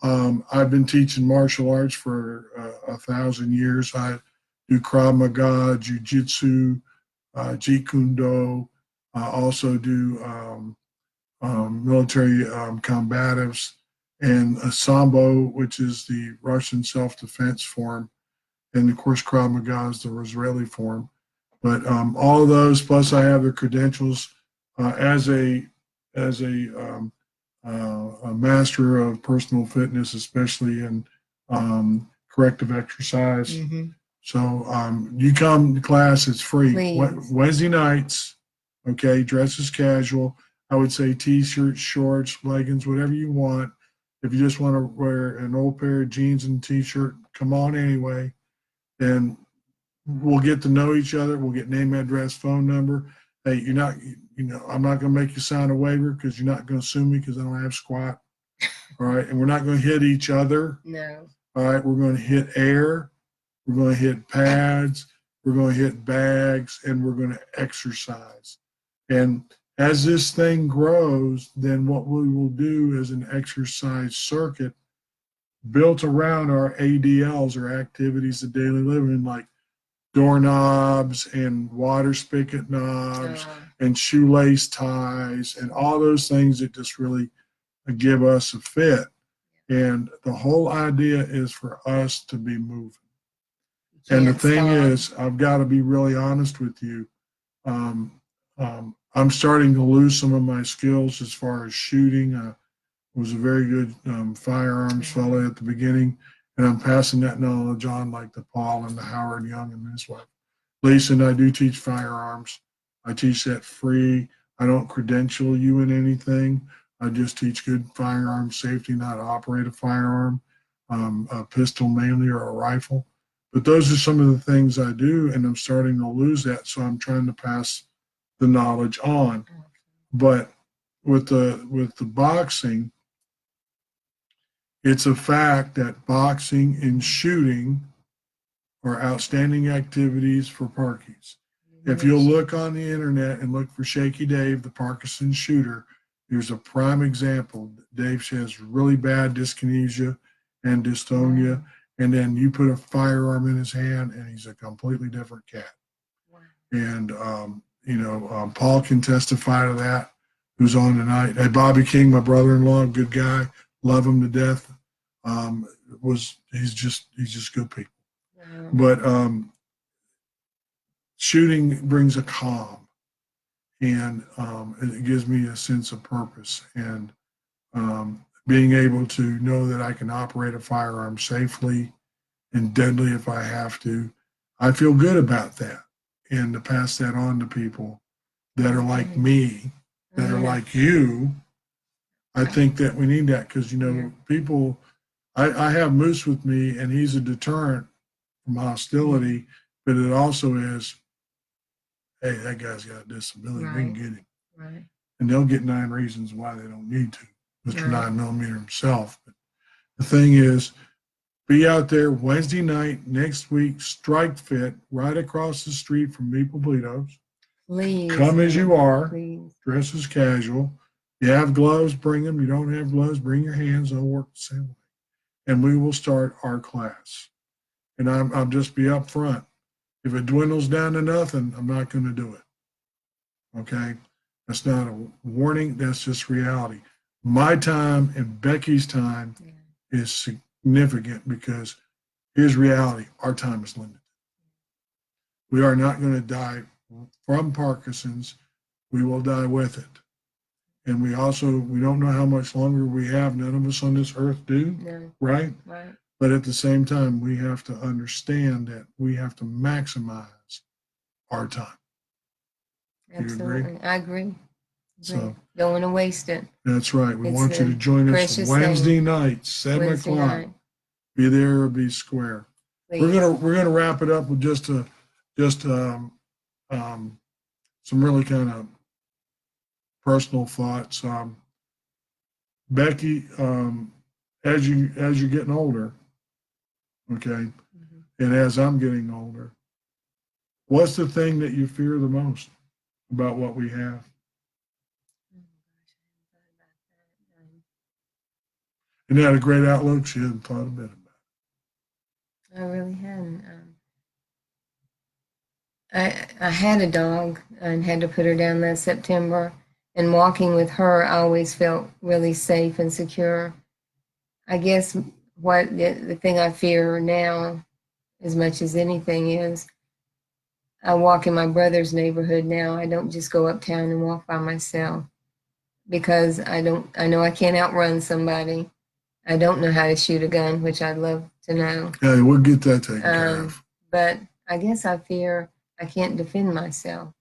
I've been teaching martial arts for 1,000 years. I do Krav Maga, Jiu-Jitsu, Jeet Kune Do. I also do military combatives, and Sambo, which is the Russian self-defense form. And of course, Krav Maga is the Israeli form. But all of those, plus I have the credentials as a master of personal fitness, especially in corrective exercise. Mm-hmm. So you come to class, it's free. Please. Wednesday nights, okay, dress as casual. I would say t-shirts, shorts, leggings, whatever you want. If you just want to wear an old pair of jeans and t-shirt, come on anyway. And we'll get to know each other. We'll get name, address, phone number. Hey, I'm not going to make you sign a waiver because you're not going to sue me because I don't have squat. All right. And we're not going to hit each other. No. All right. We're going to hit air. We're going to hit pads. We're going to hit bags, and we're going to exercise. And as this thing grows, then what we will do is an exercise circuit built around our ADLs, or activities of daily living, like doorknobs and water spigot knobs and shoelace ties and all those things that just really give us a fit. And the whole idea is for us to be moving. And the thing is, I've got to be really honest with you. I'm starting to lose some of my skills as far as shooting. I was a very good firearms fellow at the beginning, and I'm passing that knowledge on, like to Paul and to Howard Young and his wife Lisa. And I do teach firearms. I teach that free. I don't credential you in anything. I just teach good firearm safety, not to operate a firearm, a pistol mainly or a rifle. But those are some of the things I do, and I'm starting to lose that. So I'm trying to pass the knowledge on. But with the boxing, it's a fact that boxing and shooting are outstanding activities for Parkies. If you'll look on the internet and look for Shaky Dave, the Parkinson shooter, there's a prime example. Dave has really bad dyskinesia and dystonia, and then you put a firearm in his hand, and he's a completely different cat. And Paul can testify to that. Who's on tonight? Hey, Bobby King, my brother-in-law, good guy, love him to death. He's just good people. But shooting brings a calm, and it gives me a sense of purpose, and being able to know that I can operate a firearm safely and deadly if I have to. I feel good about that, and to pass that on to people that are like me, that are like you. I think that we need that because, people, I have Moose with me, and he's a deterrent from hostility, but it also is, hey, that guy's got a disability. Right. We can get him. Right. And they'll get 9 reasons why they don't need to. Mr. 9mm himself. But the thing is, be out there Wednesday night next week, Strike Fit, right across the street from Maple Blitos. Please. Come as you are. Please. Dress as casual. You have gloves, bring them. You don't have gloves, bring your hands. They'll work the same way. And we will start our class. And I'll just be up front. If it dwindles down to nothing, I'm not going to do it. Okay? That's not a warning. That's just reality. My time and Becky's time is significant because here's reality. Our time is limited. We are not going to die from Parkinson's. We will die with it. And we don't know how much longer we have. None of us on this earth do. No. Right? Right. But at the same time, we have to understand that we have to maximize our time. Absolutely. You agree? I agree. So don't want to waste it. That's right. We want you to join us Wednesday night, 7 o'clock. Be there or be square. Please. We're gonna wrap it up with just some really kind of personal thoughts. Becky, as you're getting older, okay, and as I'm getting older, what's the thing that you fear the most about what we have? And had a great outlook. She hadn't thought a bit about it. I really hadn't. I had a dog and had to put her down last September. And walking with her, I always felt really safe and secure. I guess what the thing I fear now, as much as anything, is I walk in my brother's neighborhood now. I don't just go uptown and walk by myself because I know I can't outrun somebody. I don't know how to shoot a gun, which I'd love to know. Yeah, we'll get that taken care of. But I guess I fear I can't defend myself.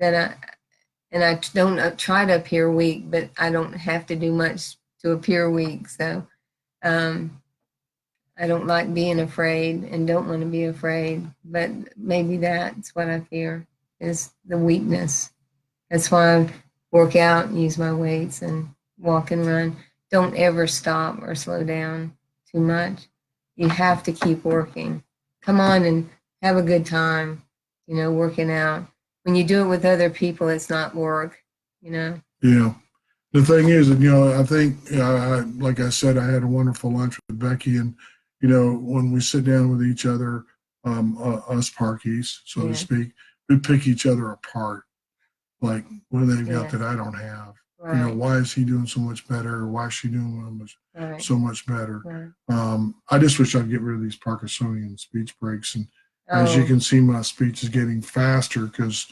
I don't try to appear weak, but I don't have to do much to appear weak. So I don't like being afraid and don't want to be afraid. But maybe that's what I fear is the weakness. That's why I work out and use my weights and walk and run. Don't ever stop or slow down too much. You have to keep working. Come on and have a good time, working out. When you do it with other people, it's not work, Yeah. The thing is, I think, like I said, I had a wonderful lunch with Becky, and, when we sit down with each other, us Parkies, so to speak, we pick each other apart. Like, what do they got that I don't have? Right. Why is he doing so much better? Or why is she doing so much better? Right. I just wish I'd get rid of these Parkinsonian speech breaks. And as you can see, my speech is getting faster because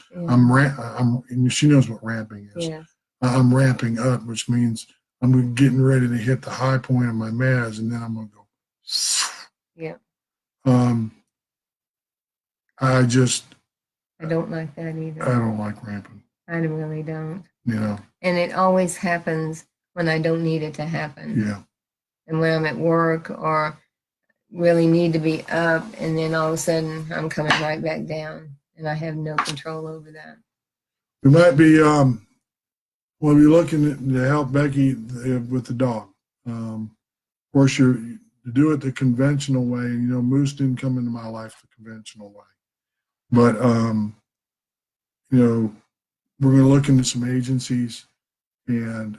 she knows what ramping is. Yeah. I'm ramping up, which means I'm getting ready to hit the high point of my meds, and then I'm going to go. Yeah. I don't like that I either. don't like ramping. I really don't. You know. And it always happens when I don't need it to happen. Yeah. And when I'm at work or really need to be up, and then all of a sudden I'm coming right back down, and I have no control over that. We might be we'll be looking to help Becky with the dog. Of course, to do it the conventional way. You know, Moose didn't come into my life the conventional way, but you know, we're going to look into some agencies, and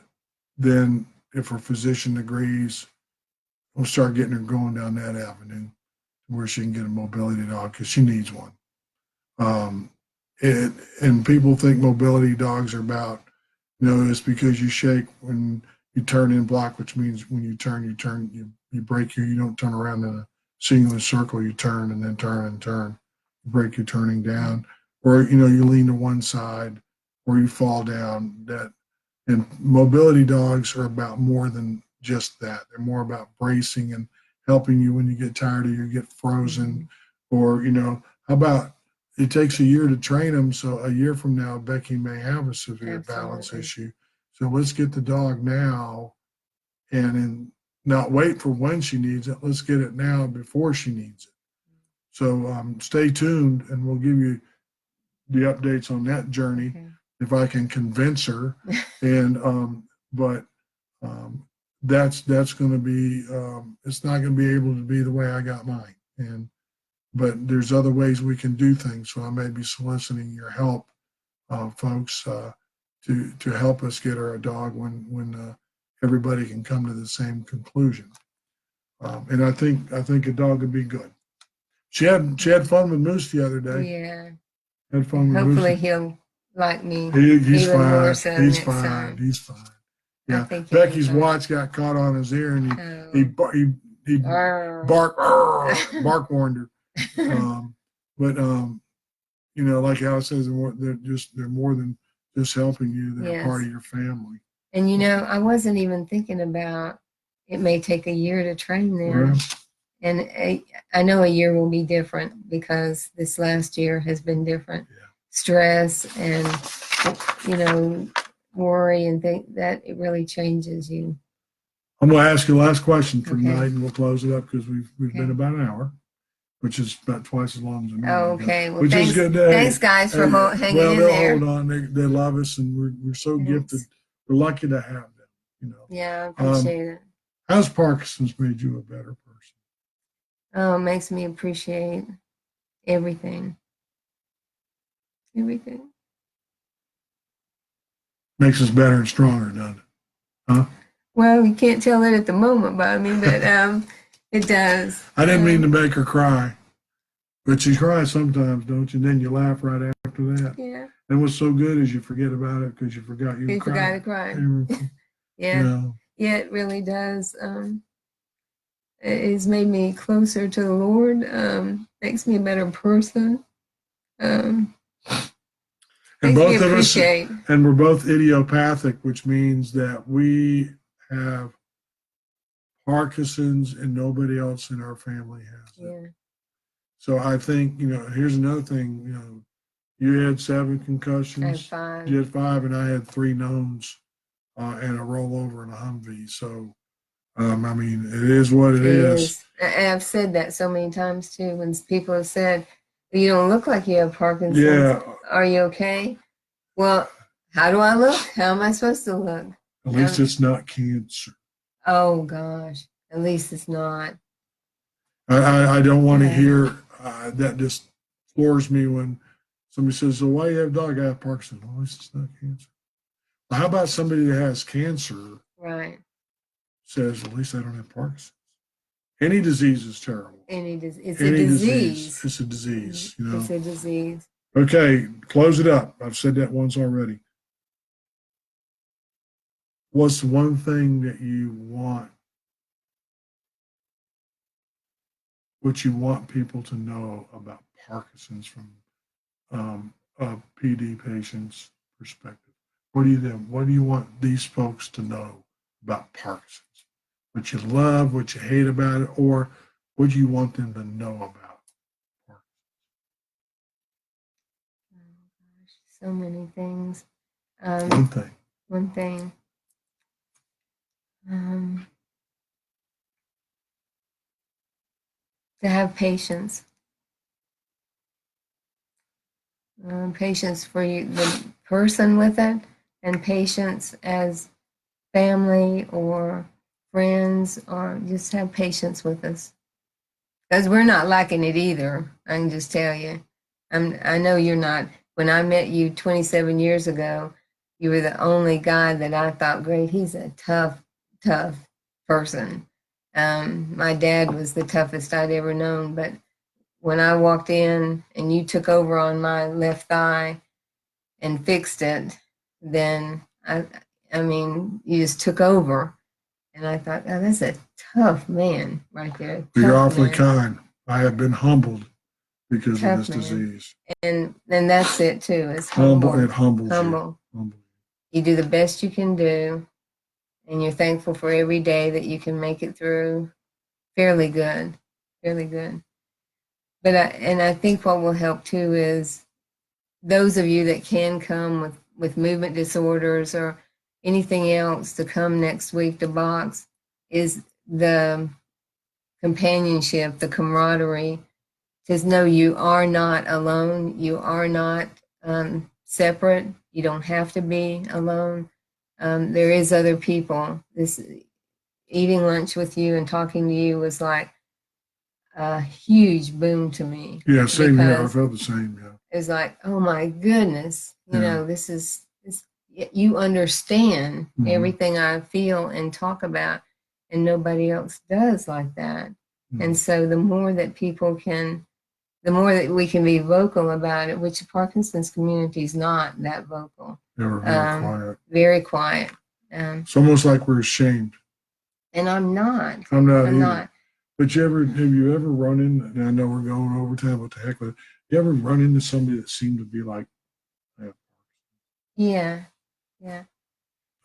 then if her physician agrees, we'll start getting her going down that avenue where she can get a mobility dog because she needs one. And people think mobility dogs are about, you know, it's because you shake when you turn in block, which means when you turn, you break you don't turn around in a singular circle, you turn and then turn and turn. You break your turning down, or, you know, you lean to one side or you fall down. And mobility dogs are about more than just that. They're more about bracing and helping you when you get tired or you get frozen, or, you know, how about it takes a year to train them. So a year from now, Becky may have a severe balance issue. So let's get the dog now and not wait for when she needs it. Let's get it now before she needs it. So stay tuned, and we'll give you the updates on that journey if I can convince her. And but that's going to be it's not going to be able to be the way I got mine. But there's other ways we can do things. So I may be soliciting your help, folks, to help us get her a dog when everybody can come to the same conclusion. And I think a dog would be good. She had fun with Moose the other day. Yeah. Had fun with Hopefully Moose. he'll like me. He's even fine. More so He's next fine. time. He's fine. Yeah. Becky's watch got caught on his ear, and he bark warned her. But you know, like Alice says, they're more than just helping you. They're part of your family. And you know, I wasn't even thinking about it may take a year to train them. Right. And I know a year will be different because this last year has been different. Yeah. Stress and, you know, worry and think that it really changes you. I'm going to ask you the last question for tonight, and we'll close it up because we've been about an hour, which is about twice as long as a minute. Okay. Well, which thanks, is good. Thanks, guys, for hanging in there. Hold on. They love us, and we're so gifted. We're lucky to have them. You know. Yeah, I appreciate it. How's Parkinson's made you a better person? Oh, it makes me appreciate everything. Everything. Makes us better and stronger, doesn't it? Huh? Well, you can't tell it at the moment, but I mean, but it does. I didn't mean to make her cry, but she cries sometimes, don't you? And then you laugh right after that. Yeah. And what's so good is you forget about it because you forgot you forgot to cry. Yeah. You know. Yeah, it really does. It's made me closer to the Lord. Makes me a better person. And both of us, and we're both idiopathic, which means that we have Parkinson's and nobody else in our family has it. Yeah. So I think, you know, here's another thing, you know, you had 7 concussions. I had 5. You had 5, and I had 3 knowns and a rollover and a Humvee. So, I mean, it is what it is. I've said that so many times too. When people have said, "You don't look like you have Parkinson's. Yeah. Are you okay?" Well, how do I look? How am I supposed to look? At least it's not cancer. Oh gosh, at least it's not. I don't want to hear that. Just floors me when somebody says, "So why you have dog? I have Parkinson's." Well, at least it's not cancer. Well, how about somebody that has cancer? Right. Says, at least I don't have Parkinson's. Any disease is terrible. It's a disease. It's a disease, you know. It's a disease. Okay, close it up. I've said that once already. What's the one thing that you want, what you want people to know about Parkinson's from a PD patient's perspective? What do you want these folks to know about Parkinson's? What you love, what you hate about it, or what do you want them to know about Parkinson's? so many things. One thing. One thing. To have patience. Patience for you, the person with it, and patience as family or friends, or just have patience with us. Because we're not liking it either. I can just tell you. I know you're not. When I met you 27 years ago, you were the only guy that I thought, great, he's a tough person. My dad was the toughest I'd ever known, but when I walked in and you took over on my left thigh and fixed it, then I mean, you just took over. And I thought, oh, that's a tough man right there. You're awfully kind. I have been humbled because Tough of this disease. And that's it too. It's humble. It humbles humble. you. You do the best you can do, and you're thankful for every day that you can make it through. Fairly good. But I think what will help too is those of you that can come with movement disorders or anything else to come next week to box is the companionship, the camaraderie, to know you are not alone. You are not separate. You don't have to be alone. There is other people. This eating lunch with you and talking to you was like a huge boom to me. Yeah, same here. I felt the same. Yeah. It's like, oh my goodness, you know, this you understand everything I feel and talk about, and nobody else does like that. And so the more that people can, the more that we can be vocal about it, which the Parkinson's community is not that vocal. They were very quiet. Very quiet. It's almost like we're ashamed. And I'm not. I'm not. But have you ever run in, and I know we're going over time, what the heck with it, you ever run into somebody that seemed to be like, yeah.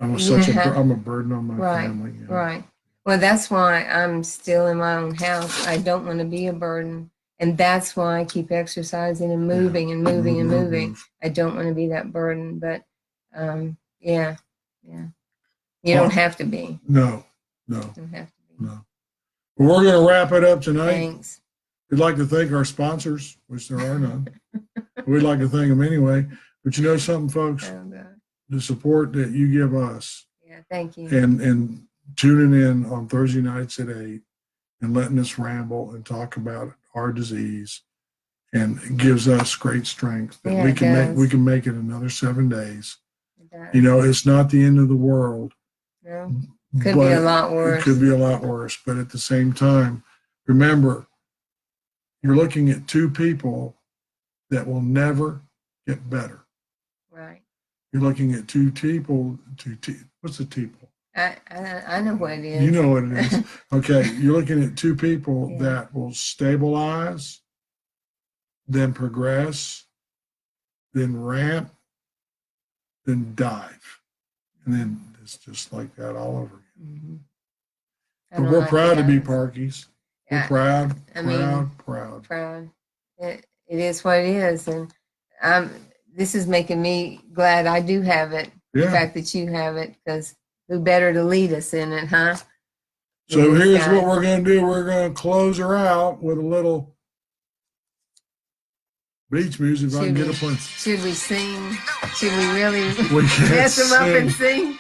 I'm a burden on my family. You know? Right. Well, that's why I'm still in my own house. I don't want to be a burden. And that's why I keep exercising and moving and moving and moving. I don't want to be that burden, but yeah. You don't have to be. No. You don't have to be. No. Well, we're going to wrap it up tonight. Thanks. We'd like to thank our sponsors, which there are none. We'd like to thank them anyway. But you know something, folks? The support that you give us. Yeah, thank you. And tuning in on Thursday nights at 8 and letting us ramble and talk about our disease, and it gives us great strength that we can make it another 7 days. You know, it's not the end of the world. No. Could be a lot worse. It could be a lot worse. But at the same time, remember, you're looking at two people that will never get better. Right. You're looking at two people. What's a people? I know what it is. You know what it is. Okay. You're looking at two people that will stabilize, then progress, then ramp, then dive. And then it's just like that all over again. But we're proud to be Parkies. We're proud. It is what it is. And this is making me glad I do have it. The fact that you have it, because who better to lead us in it, huh? So here's what we're going to do. We're going to close her out with a little beach music. If I can get a point. Should we sing? Should we really mess them up and sing?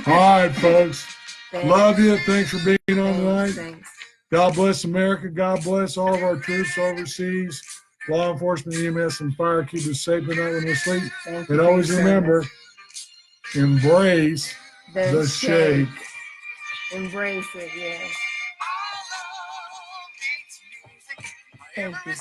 All right, folks. Thanks. Love you. Thanks for being on tonight. Thanks. God bless America. God bless all of our troops overseas. Law enforcement, EMS, and fire. Keep us safe at night when we sleep. And always remember, embrace the shake. Embrace it, yes. Thank you.